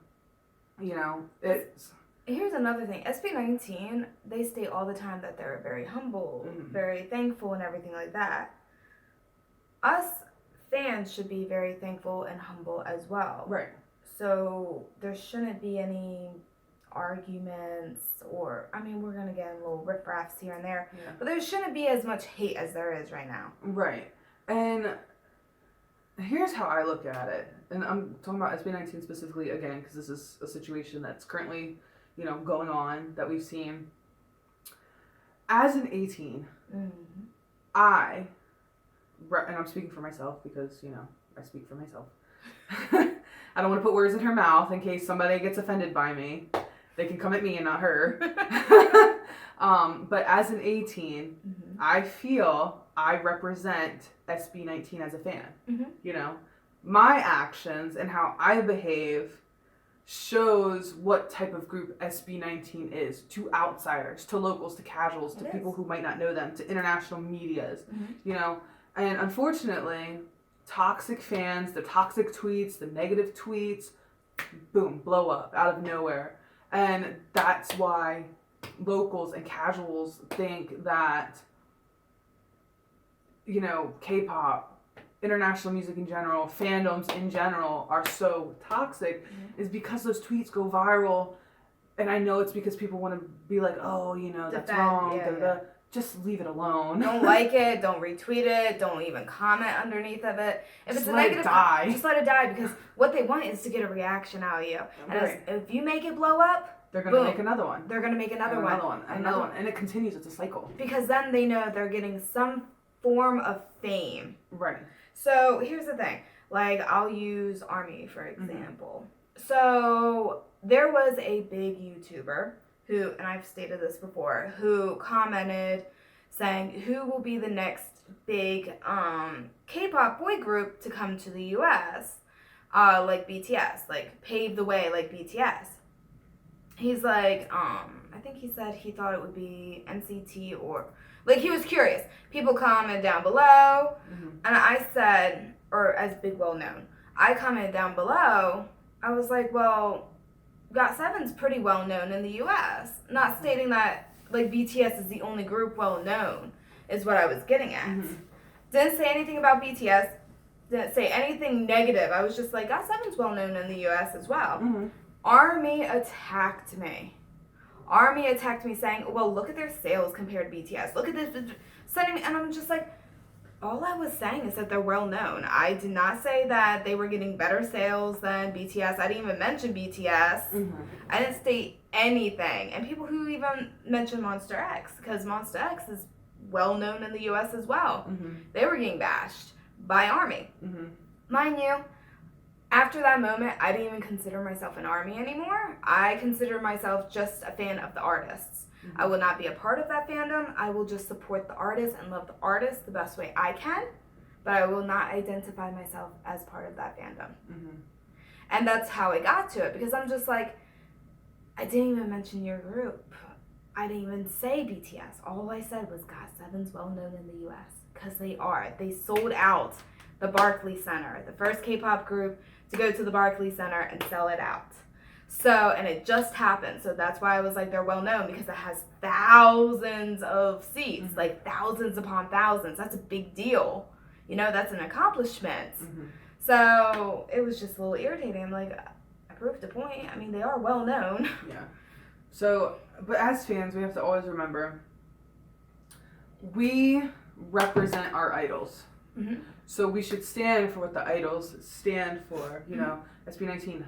You know, it's... Here's another thing. SB19, they state all the time that they're very humble, very thankful, and everything like that. Us fans should be very thankful and humble as well. Right. So there shouldn't be any arguments, or, I mean, we're going to get in little riff-raffs here and there, but there shouldn't be as much hate as there is right now. Right. And here's how I look at it. And I'm talking about SB19 specifically, again, because this is a situation that's currently, you know, going on, that we've seen. As an 18, and I'm speaking for myself because, you know, I speak for myself. I don't want to put words in her mouth in case somebody gets offended by me. They can come at me and not her. But as an 18, I feel I represent SB19 as a fan. You know, my actions and how I behave shows what type of group SB19 is to outsiders, to locals, to casuals, to people who might not know them, to international medias, you know. And unfortunately, toxic fans, the toxic tweets, the negative tweets, boom, blow up out of nowhere. And that's why locals and casuals think that, you know, K-pop, international music in general, fandoms in general are so toxic, is because those tweets go viral and I know it's because people want to be like, oh, you know, that's wrong. Just leave it alone. Don't like it. Don't retweet it. Don't even comment underneath of it. If it's a negative, just let it die, because what they want is to get a reaction out of you. And if you make it blow up, they're gonna make another one. They're gonna make another one, and it continues. It's a cycle. Because then they know they're getting some form of fame. Right. So here's the thing. Like, I'll use Army for example. So there was a big YouTuber who, and I've stated this before, who commented saying, who will be the next big K-pop boy group to come to the US, like BTS, like pave the way like BTS. He's like, I think he said he thought it would be NCT, or, like, he was curious. People comment down below, and I said, or as Big Well Known, I commented down below, I was like, well, GOT7's pretty well known in the US. Not stating that, like, BTS is the only group well known, is what I was getting at. Didn't say anything about BTS, didn't say anything negative. I was just like, GOT7's well known in the US as well. Army attacked me. Army attacked me saying, well, look at their sales compared to BTS. Look at this. Sending me, and I'm just like, all I was saying is that they're well known. I did not say that they were getting better sales than BTS. I didn't even mention BTS. I didn't state anything. And people who even mentioned Monster X, because Monster X is well known in the US as well. They were getting bashed by Army. Mind you, after that moment, I didn't even consider myself an Army anymore. I consider myself just a fan of the artists. I will not be a part of that fandom. I will just support the artist and love the artist the best way I can, but I will not identify myself as part of that fandom. And that's how I got to it, because I'm just like, I didn't even mention your group. I didn't even say BTS. All I said was GOT7's well known in the US, because they are. They sold out the Barclays Center, the first K-pop group to go to the Barclays Center and sell it out. So, and it just happened. So that's why I was like, they're well known, because it has thousands of seats, like thousands upon thousands. That's a big deal. You know, that's an accomplishment. So it was just a little irritating. I'm like, I proved a point. I mean, they are well known. Yeah. So, but as fans, we have to always remember, we represent our idols. So we should stand for what the idols stand for. You know, SB19,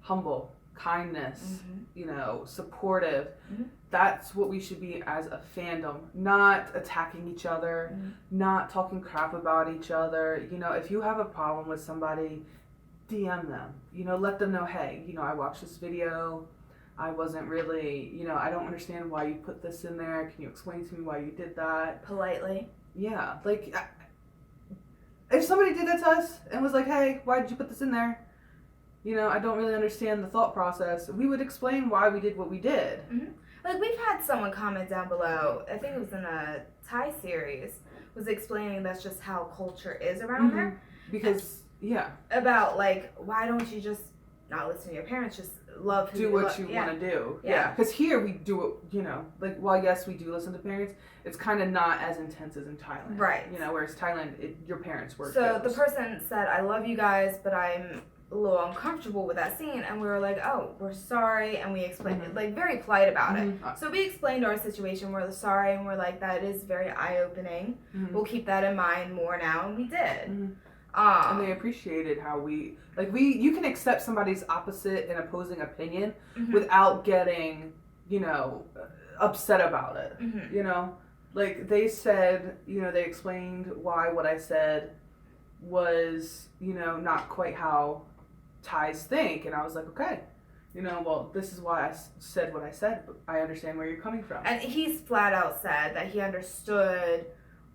humble, kindness, you know, supportive. That's what we should be as a fandom. Not attacking each other, not talking crap about each other. You know, if you have a problem with somebody, DM them. You know, let them know, hey, you know, I watched this video. I wasn't really, you know, I don't understand why you put this in there. Can you explain to me why you did that? Politely. Yeah, like, if somebody did that to us and was like, hey, why did you put this in there? You know, I don't really understand the thought process. We would explain why we did what we did. Like, we've had someone comment down below, I think it was in a Thai series, was explaining that's just how culture is around there. Because, about, like, why don't you just not listen to your parents, just love who do what you want to do. Because here we do it, you know, like, while yes, we do listen to parents, it's kind of not as intense as in Thailand. Right. You know, whereas Thailand, your parents were. So the person said, I love you guys, but I'm a little uncomfortable with that scene. And we were like, oh, we're sorry. And we explained it, like, very polite about it. So we explained our situation. We're sorry. And we're like, that is very eye-opening. We'll keep that in mind more now. And we did. And they appreciated how we, like, you can accept somebody's opposite and opposing opinion without getting, you know, upset about it. You know, like, they said, you know, they explained why what I said was, you know, not quite how Thais think. And I was like, okay, you know, well, this is why I said what I said, but I understand where you're coming from. And he's flat out said that he understood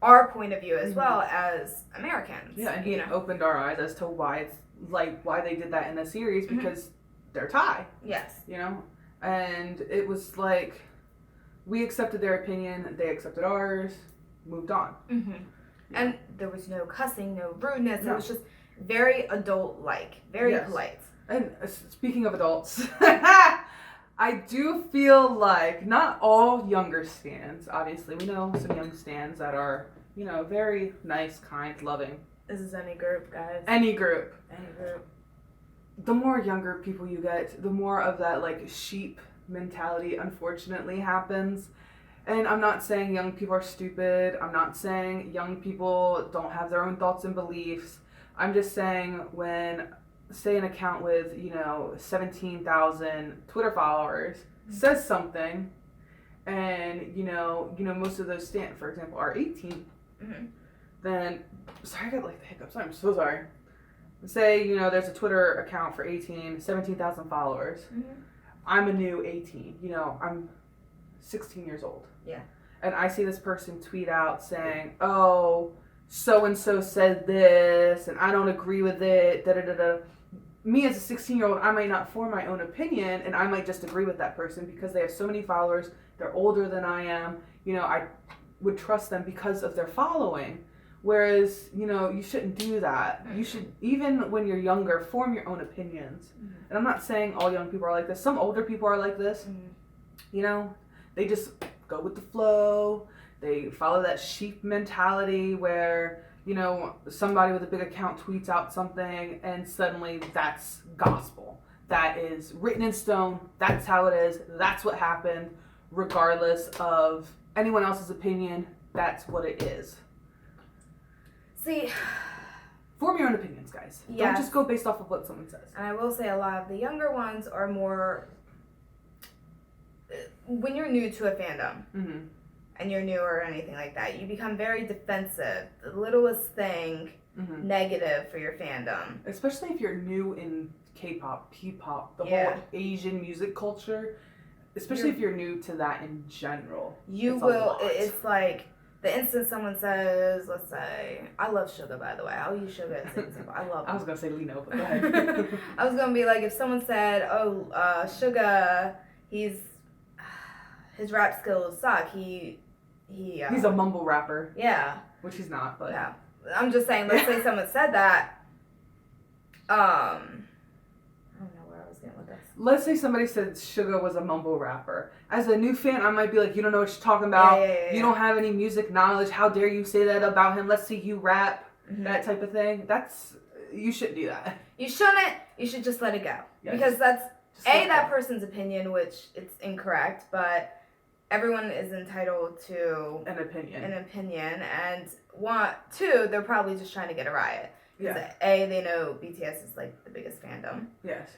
our point of view as well as Americans. Yeah, and he opened our eyes as to why it's like why they did that in the series, because they're Thai. Yes. You know? And it was like we accepted their opinion, they accepted ours, moved on. And there was no cussing, no rudeness. No. It was just very adult-like, very polite. And speaking of adults, I do feel like not all younger stans, obviously. We know some young stans that are, you know, very nice, kind, loving. This is any group, guys. Any group. Any group. The more younger people you get, the more of that, like, sheep mentality unfortunately happens. And I'm not saying young people are stupid. I'm not saying young people don't have their own thoughts and beliefs. I'm just saying when, say, an account with, 17,000 Twitter followers says something, and, most of those for example, are 18, then, sorry, I got like the hiccups. I'm so sorry. Say, there's a Twitter account for 17,000 followers. I'm a new 18. I'm 16 years old. Yeah. And I see this person tweet out saying, oh, so-and-so said this, and I don't agree with it, da-da-da-da. Me as a 16-year-old, I might not form my own opinion, and I might just agree with that person because they have so many followers. They're older than I am. I would trust them because of their following. Whereas, you shouldn't do that. You should, even when you're younger, form your own opinions. And I'm not saying all young people are like this. Some older people are like this. They just go with the flow. They follow that sheep mentality where, somebody with a big account tweets out something and suddenly that's gospel. That is written in stone. That's how it is. That's what happened. Regardless of anyone else's opinion, that's what it is. See, form your own opinions, guys. Yes. Don't just go based off of what someone says. And I will say a lot of the younger ones are more, when you're new to a fandom and you're new or anything like that, you become very defensive. The littlest thing negative for your fandom. Especially if you're new in K-pop, P-pop, the whole Asian music culture. Especially if you're new to that in general. It's like, the instant someone says, let's say, I love Suga, by the way. I'll use Suga as an example. I love him. I was going to say Lino, but go ahead. I was going to be like, if someone said, Suga, his rap skills suck. He's a mumble rapper. Yeah. Which he's not, but. Yeah. I'm just saying, let's say someone said that. I don't know where I was getting with this. Let's say somebody said Suga was a mumble rapper. As a new fan, I might be like, you don't know what you're talking about. Yeah. You don't have any music knowledge. How dare you say that about him? Let's see you rap. That type of thing. You shouldn't do that. You shouldn't. You should just let it go. Yeah, because that's, that person's opinion, which it's incorrect, but everyone is entitled to an opinion. And two, they're probably just trying to get a riot. Because they know BTS is like the biggest fandom. Yes.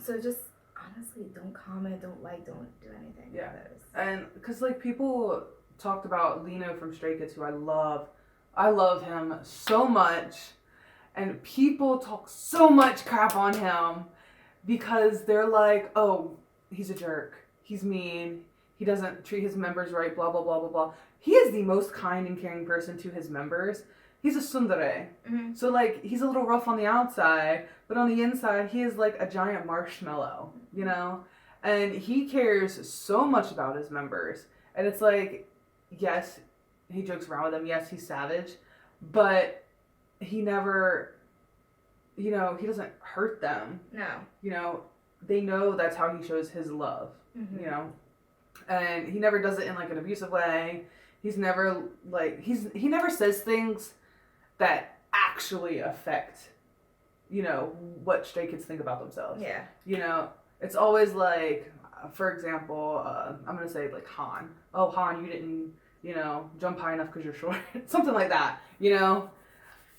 So just honestly, don't comment, don't like, don't do anything. Yeah. And because people talked about Lino from Stray Kids, who I love. I love him so much, and people talk so much crap on him because they're like, oh, he's a jerk, he's mean, he doesn't treat his members right, blah blah blah blah blah. He is the most kind and caring person to his members. He's a tsundere. So, he's a little rough on the outside, but on the inside, he is like a giant marshmallow, And he cares so much about his members. And it's like, yes, he jokes around with them. Yes, he's savage. But he never, he doesn't hurt them. No. They know that's how he shows his love, And he never does it in, an abusive way. He's never, he never says things that actually affect, what Stray Kids think about themselves. Yeah. It's always for example, I'm going to say Han. Oh, Han, you didn't, jump high enough because you're short. Something like that,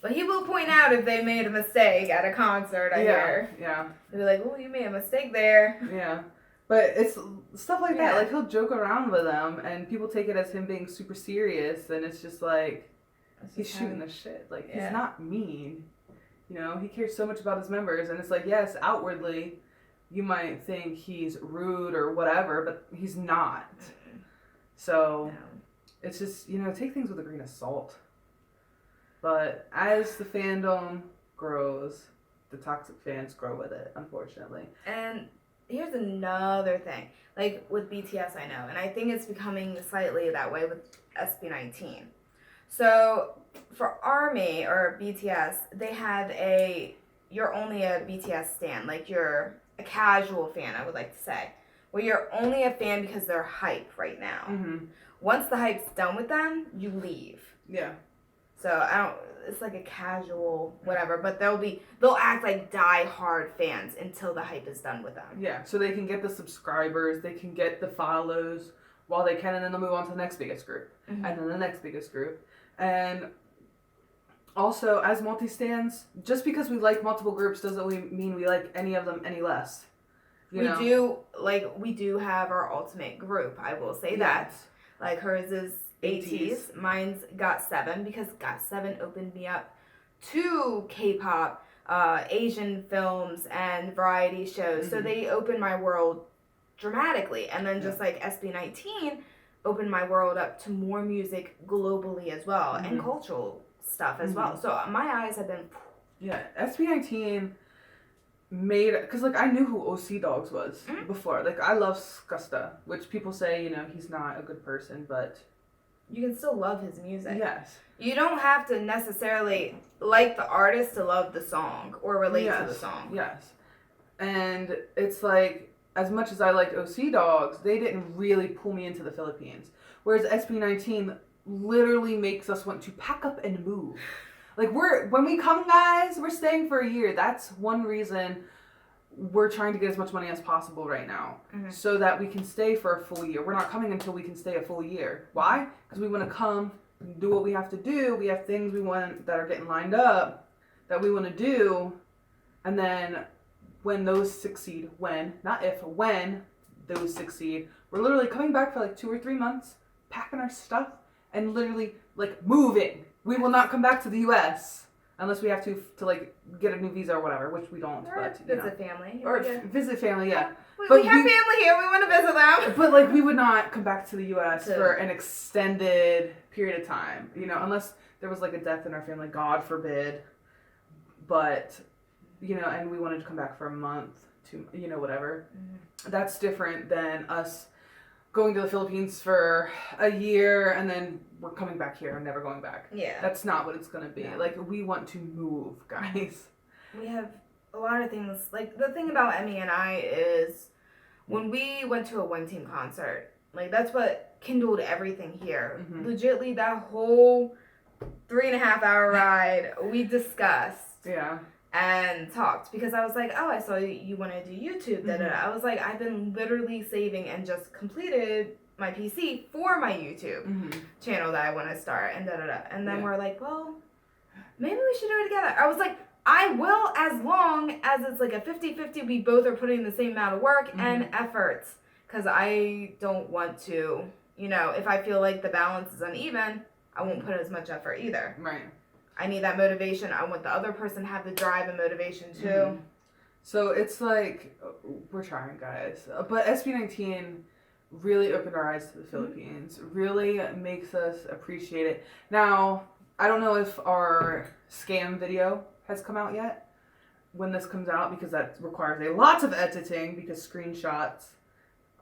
But he will point out if they made a mistake at a concert, I hear. Yeah. He'll be like, oh, you made a mistake there. Yeah. But it's stuff like that. He'll joke around with them, and people take it as him being super serious, and it's just he's shooting the shit. He's not mean. He cares so much about his members, and it's yes, outwardly, you might think he's rude or whatever, but he's not. So, it's just, take things with a grain of salt. But as the fandom grows, the toxic fans grow with it, unfortunately. And here's another thing. With BTS, I know, and I think it's becoming slightly that way with SB19. So, for ARMY or BTS, they have you're only a BTS stan. You're a casual fan, I would like to say. Where you're only a fan because they're hype right now. Once the hype's done with them, you leave. Yeah. So I don't. It's like a casual whatever, but they'll act like die-hard fans until the hype is done with them. Yeah, so they can get the subscribers, they can get the follows while they can, and then they'll move on to the next biggest group, and then the next biggest group. And also, as multi-stans, just because we like multiple groups doesn't mean we like any of them any less. We do have our ultimate group. I will say that. Like hers is ATEEZ. Mine's GOT7 because GOT7 opened me up to K-pop, Asian films, and variety shows. So they opened my world dramatically. And then just like SB19 opened my world up to more music globally as well and cultural stuff as well. So my eyes have been... Yeah, SB19 made... Because like I knew who OC Dogs was before. Like I love Skusta, which people say, you know, he's not a good person, but... You can still love his music. Yes. You don't have to necessarily like the artist to love the song or relate to the song. Yes. And it's like, as much as I liked OC Dogs, they didn't really pull me into the Philippines. Whereas SB19 literally makes us want to pack up and move. Like when we come, guys, we're staying for a year. That's one reason we're trying to get as much money as possible right now so that we can stay for a full year. We're not coming until we can stay a full year. Why? Because we want to come, do what we have to do. We have things we want that are getting lined up that we want to do. And then when those succeed, when those succeed, we're literally coming back for like 2 or 3 months, packing our stuff and literally like moving. We will not come back to the US. Unless we have to like get a new visa or whatever, which we don't. Or visit family. Or visit family, yeah. We have family here. We want to visit them. But like we would not come back to the U.S. for an extended period of time, you know, unless there was like a death in our family, God forbid. But, you know, and we wanted to come back for a month, you know, whatever. That's different than us going to the Philippines for a year and then we're coming back here and never going back. Yeah. That's not what it's going to be. No. Like, we want to move, guys. We have a lot of things. Like, the thing about Emmy and I is when we went to a one-team concert, like, that's what kindled everything here. Legitly, that whole 3.5-hour ride, we discussed. Yeah. And talked because I was like, oh, I saw you want to do YouTube. I was like, I've been literally saving and just completed my PC for my YouTube channel that I want to start and And then we're like, well, maybe we should do it together. I was like, I will as long as it's like a 50-50. We both are putting the same amount of work and effort because I don't want to, you know, if I feel like the balance is uneven, I won't put as much effort either. Right. I need that motivation. I want the other person to have the drive and motivation too. So it's like, we're trying, guys. But SB19 really opened our eyes to the Philippines. Really makes us appreciate it. Now, I don't know if our scam video has come out yet when this comes out because that requires a lot of editing because screenshots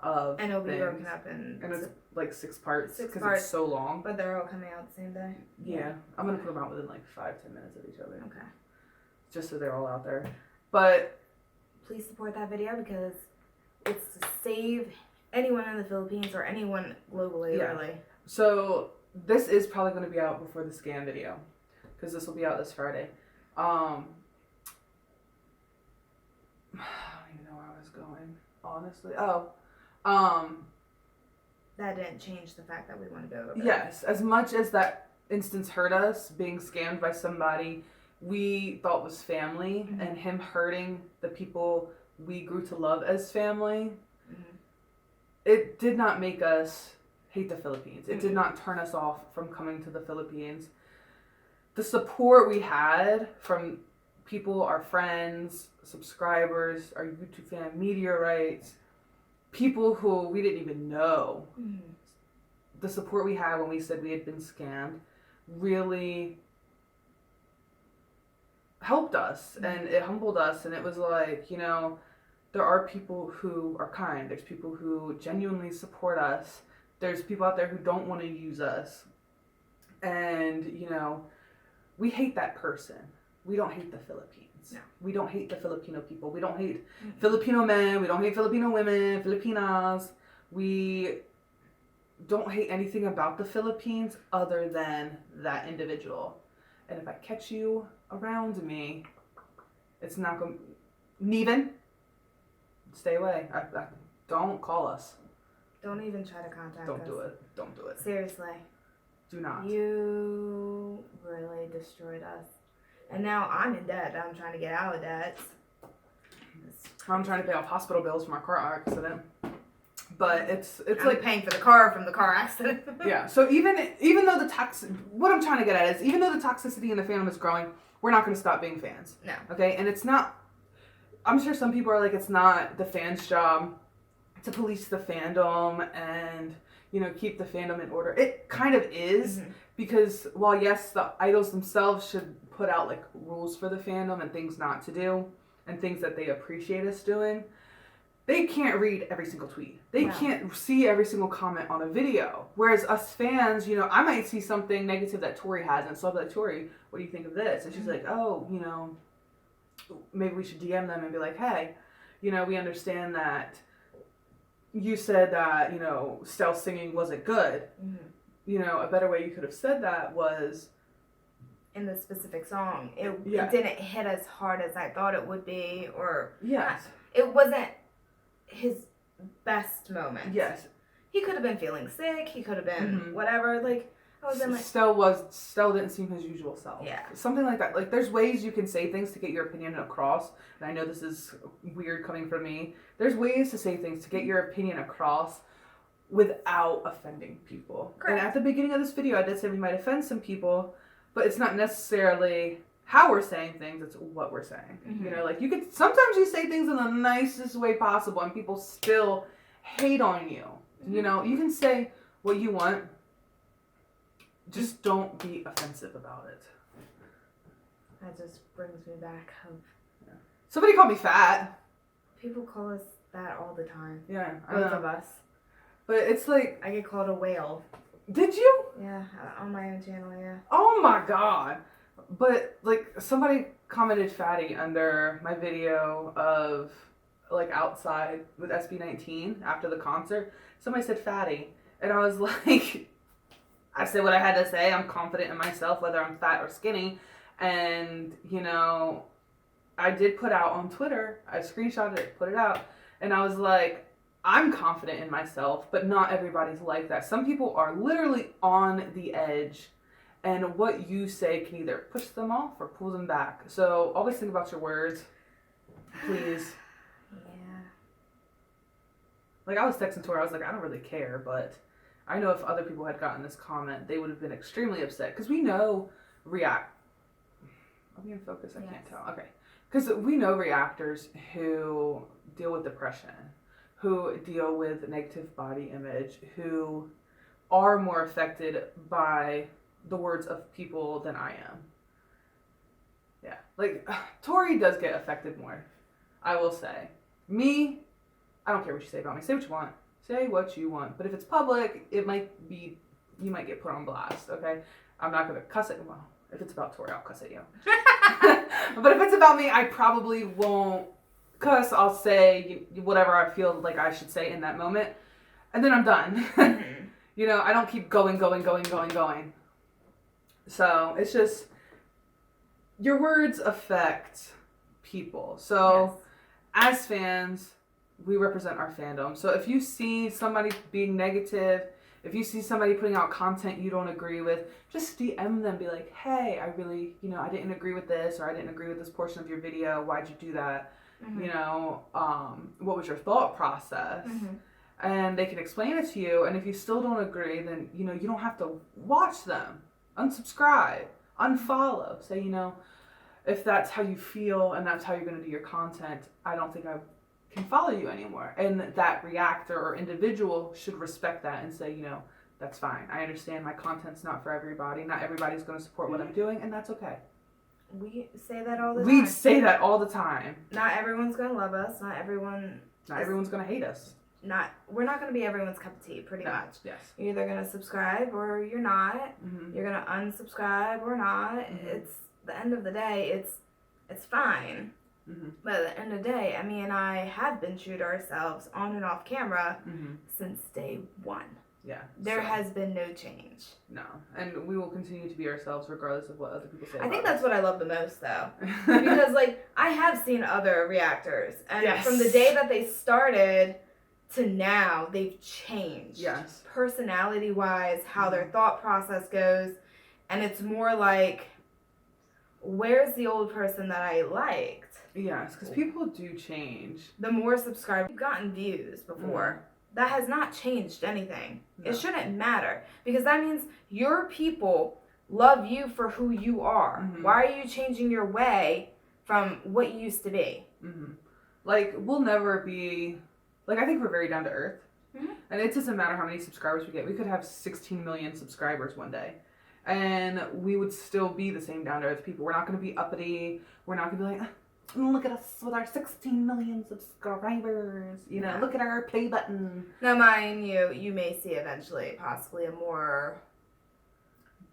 of and it'll be things. broken up and it's like 6 parts because it's so long. But they're all coming out the same day. Yeah. I'm going to put them out within like 5-10 minutes of each other. Okay. Just so they're all out there. But please support that video because it's to save anyone in the Philippines or anyone globally, really. So this is probably going to be out before the scam video because this will be out this Friday. I don't even know where I was going, honestly. That didn't change the fact that we want to go over there. Yes, as much as that instance hurt us, being scammed by somebody we thought was family, and him hurting the people we grew to love as family, it did not make us hate the Philippines. It did not turn us off from coming to the Philippines. The support we had from people, our friends, subscribers, our YouTube fan, meteorites, people who we didn't even know. The support we had when we said we had been scammed really helped us and it humbled us, and it was like, you know, there are people who are kind, there's people who genuinely support us, there's people out there who don't want to use us, and, you know, we hate that person. We don't hate the Philippines. No. We don't hate the Filipino people. We don't hate Filipino men. We don't hate Filipino women, Filipinas. We don't hate anything about the Philippines other than that individual. And if I catch you around me, it's not going to... Neven, stay away. Don't call us. Don't even try to contact us. Don't do it. Don't do it. Seriously. Do not. You really destroyed us. And now I'm in debt. I'm trying to get out of debt. I'm trying to pay off hospital bills from our car accident. But it's I'm like paying for the car from the car accident. Yeah. So even though what I'm trying to get at is, even though the toxicity in the fandom is growing, we're not going to stop being fans. No. Okay? And it's not... I'm sure some people are like, it's not the fans' job to police the fandom and, keep the fandom in order. It kind of is, because while yes, the idols themselves should put out like rules for the fandom and things not to do and things that they appreciate us doing, they can't read every single tweet. They can't see every single comment on a video. Whereas us fans, I might see something negative that Tori has, and so I'll be like, Tori, what do you think of this? And she's like, oh, maybe we should DM them and be like, hey, we understand that you said that, stealth singing wasn't good. A better way you could have said that was... in the specific song. It didn't hit as hard as I thought it would be, or... Yes. It wasn't his best moment. Yes. He could have been feeling sick. He could have been whatever. Like, I was in like... Stell didn't seem his usual self. Yeah. Something like that. Like, there's ways you can say things to get your opinion across. And I know this is weird coming from me. There's ways to say things to get your opinion across without offending people. Correct. And at the beginning of this video, I did say we might offend some people, but it's not necessarily how we're saying things, it's what we're saying. Like, sometimes you say things in the nicest way possible and people still hate on you. You can say what you want, just don't be offensive about it. That just brings me back of... Yeah. Somebody called me fat. People call us that all the time. Yeah, both of us. But it's like... I get called a whale. Did you? Yeah, on my own channel, yeah. Oh my god. But, like, somebody commented fatty under my video of, like, outside with SB19 after the concert. Somebody said fatty. And I was like, I said what I had to say. I'm confident in myself, whether I'm fat or skinny. And, I did put out on Twitter, I screenshotted it, put it out. And I was like, I'm confident in myself, but not everybody's like that. Some people are literally on the edge, and what you say can either push them off or pull them back. So always think about your words, please. Yeah. Like, I was texting Tori, I was like, I don't really care, but I know if other people had gotten this comment, they would have been extremely upset. Because we know Are we in focus? I can't tell. Okay. Because we know reactors who deal with depression, who deal with negative body image, who are more affected by the words of people than I am. Yeah. Like, Tori does get affected more, I will say. Me, I don't care what you say about me. Say what you want. Say what you want. But if it's public, you might get put on blast, okay? I'm not going to cuss it. Well, if it's about Tori, I'll cuss at you. But if it's about me, I probably won't cuss. I'll say whatever I feel like I should say in that moment. And then I'm done. I don't keep going. So it's just, your words affect people. So as fans, we represent our fandom. So if you see somebody being negative, if you see somebody putting out content you don't agree with, just DM them, be like, hey, I really, I didn't agree with this, or I didn't agree with this portion of your video. Why'd you do that? What was your thought process? And they can explain it to you. And if you still don't agree, then, you don't have to watch them. Unsubscribe, unfollow. Say, if that's how you feel and that's how you're going to do your content, I don't think I can follow you anymore. And that reactor or individual should respect that and say, that's fine. I understand my content's not for everybody. Not everybody's going to support what I'm doing, and that's okay. We say that all the time. We say that all the time. Not everyone's going to love us. Not everyone's going to hate us. We're not going to be everyone's cup of tea, pretty much. Yes. You're either going to subscribe or you're not. You're going to unsubscribe or not. It's the end of the day. It's fine. But at the end of the day, I mean, I have been true to ourselves on and off camera since day one. Yeah. There has been no change. No. And we will continue to be ourselves regardless of what other people say. I think that's what I love the most, though. Because, like, I have seen other reactors. And from the day that they started to now, they've changed. Yes. Personality-wise, how their thought process goes. And it's more like, where's the old person that I liked? Yes, because people do change. The more subscribers, we've gotten views before. That has not changed anything. No. It shouldn't matter. Because that means your people love you for who you are. Why are you changing your way from what you used to be? Like, we'll never be... Like, I think we're very down to earth. And it doesn't matter how many subscribers we get. We could have 16 million subscribers one day. And we would still be the same down to earth people. We're not going to be uppity. We're not going to be like... Look at us with our 16 million subscribers. You know, look at our play button. Now, mind you may see eventually possibly a more...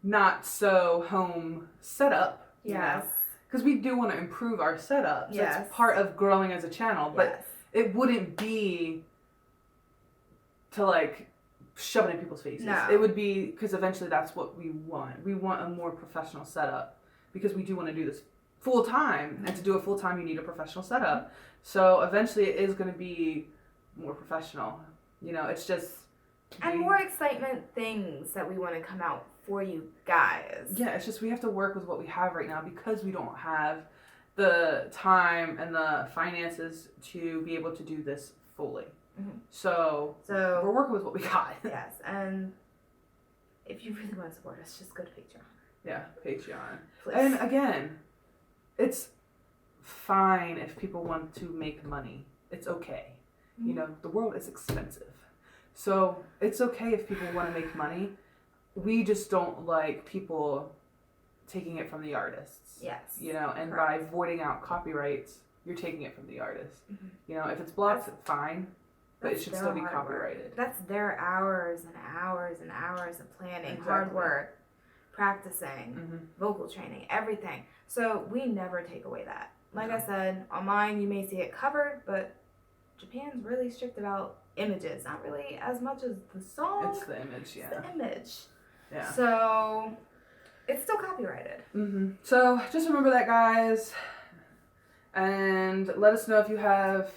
not so home setup. Yes. Because we do want to improve our setup. So it's part of growing as a channel. But it wouldn't be to, like, shove it in people's faces. No. It would be... Because eventually that's what we want. We want a more professional setup. Because we do want to do this full time, and to do it full time you need a professional setup. So eventually it is going to be more professional. You know, it's just and more excitement things that we want to come out for you guys. Yeah, it's just we have to work with what we have right now because we don't have the time and the finances to be able to do this fully. So we're working with what we got. Yes, and if you really want to support us, just go to Patreon. Yeah, Patreon. Please. And again, it's fine if people want to make money. It's okay. You know, the world is expensive. So it's okay if people want to make money. We just don't like people taking it from the artists. Yes. You know, and by voiding out copyrights, you're taking it from the artist. You know, if it's blocked, fine. But it should still be copyrighted. That's their hours and hours and hours of planning, hard work, practicing, vocal training, everything. So we never take away that. Like I said, on mine you may see it covered, but Japan's really strict about images. Not really as much as the song. It's the image, yeah. It's the image. Yeah. So it's still copyrighted. So just remember that, guys. And let us know if you have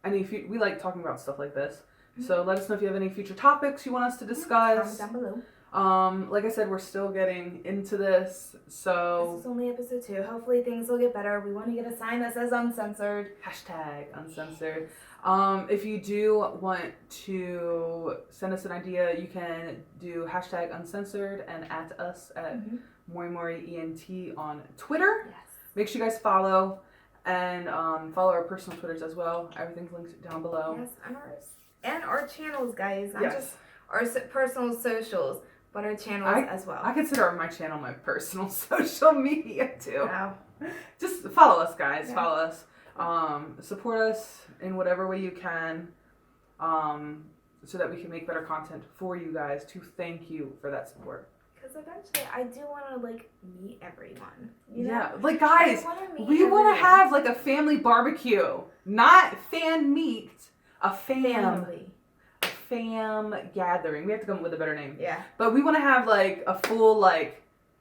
any... We like talking about stuff like this. So let us know if you have any future topics you want us to discuss. Comment down below. Like I said, we're still getting into this, so... This is only episode 2. Hopefully things will get better. We want to get a sign that says uncensored. #uncensored. If you do want to send us an idea, you can do #uncensored and at us at MoriMoriENT on Twitter. Yes. Make sure you guys follow, and follow our personal Twitters as well. Everything's linked down below. Yes, and our channels, guys. Not just our personal socials, but our channels as well. I consider my channel my personal social media too. Wow. Just follow us, guys. Yeah. Follow us. Support us in whatever way you can, so that we can make better content for you guys. To thank you for that support. Because eventually, I do want to meet everyone. You know? Yeah, like guys, we want to have a family barbecue, not fan meet, a family. Fam gathering. We have to come up with a better name. Yeah. But we want to have a full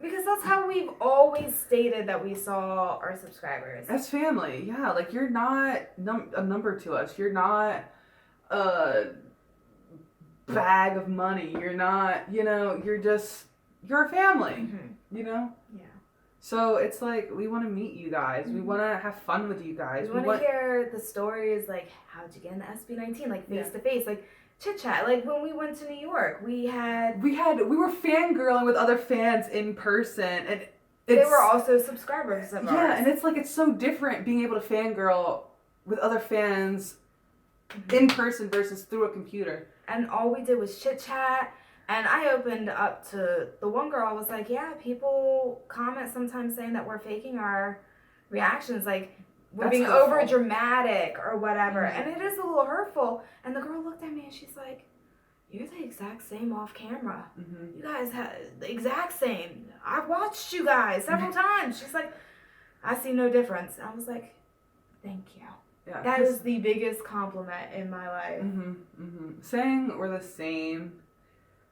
because that's how we've always stated that we saw our subscribers. As family, yeah. You're not a number to us. You're not a bag of money. You're not, you're a family. You know? Yeah. So it's we want to meet you guys. We want to have fun with you guys. We want to hear the stories, how'd you get in the SB19, face to face, chit chat. When we went to New York, we were fangirling with other fans in person, and they were also subscribers of ours. Yeah, and it's so different being able to fangirl with other fans in person versus through a computer. And all we did was chit chat, and I opened up to the one girl. I was like, yeah, people comment sometimes saying that we're faking our reactions, we're being over dramatic or whatever, and it is a little hurtful. And the girl looked at me and she's like, "You're the exact same off camera. You guys have the exact same. I've watched you guys several times." She's like, "I see no difference." And I was like, "Thank you. Yeah, that is the biggest compliment in my life." Saying we're the same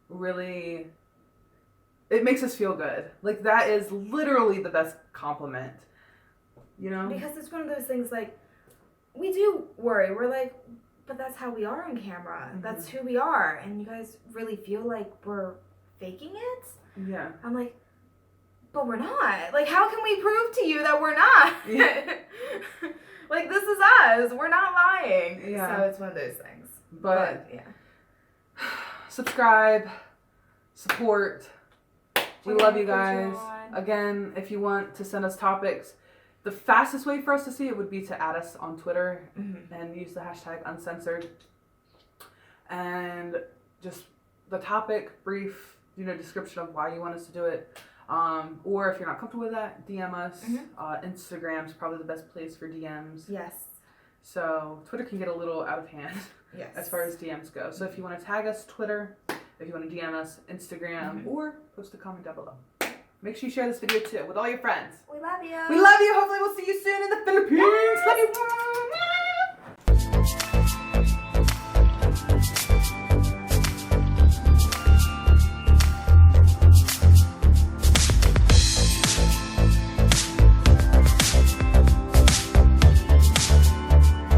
really, it makes us feel good. Like, that is literally the best compliment, you know? Because it's one of those things, like, we do worry. We're like, but that's how we are on camera. Mm-hmm. That's who we are. And you guys really feel like we're faking it? Yeah. I'm like, but we're not. Like, how can we prove to you that we're not? Yeah. Like, this is us. We're not lying. Yeah. So it's one of those things. But yeah. Subscribe, support. We love you guys. Patreon. Again, if you want to send us topics, the fastest way for us to see it would be to add us on Twitter and use the hashtag uncensored. And just the topic, brief, description of why you want us to do it. Or if you're not comfortable with that, DM us. Instagram's probably the best place for DMs. Yes. So Twitter can get a little out of hand as far as DMs go. So if you want to tag us, Twitter. If you want to DM us, Instagram, or post a comment down below. Make sure you share this video too with all your friends. We love you. We love you. Hopefully we'll see you soon in the Philippines. Love you.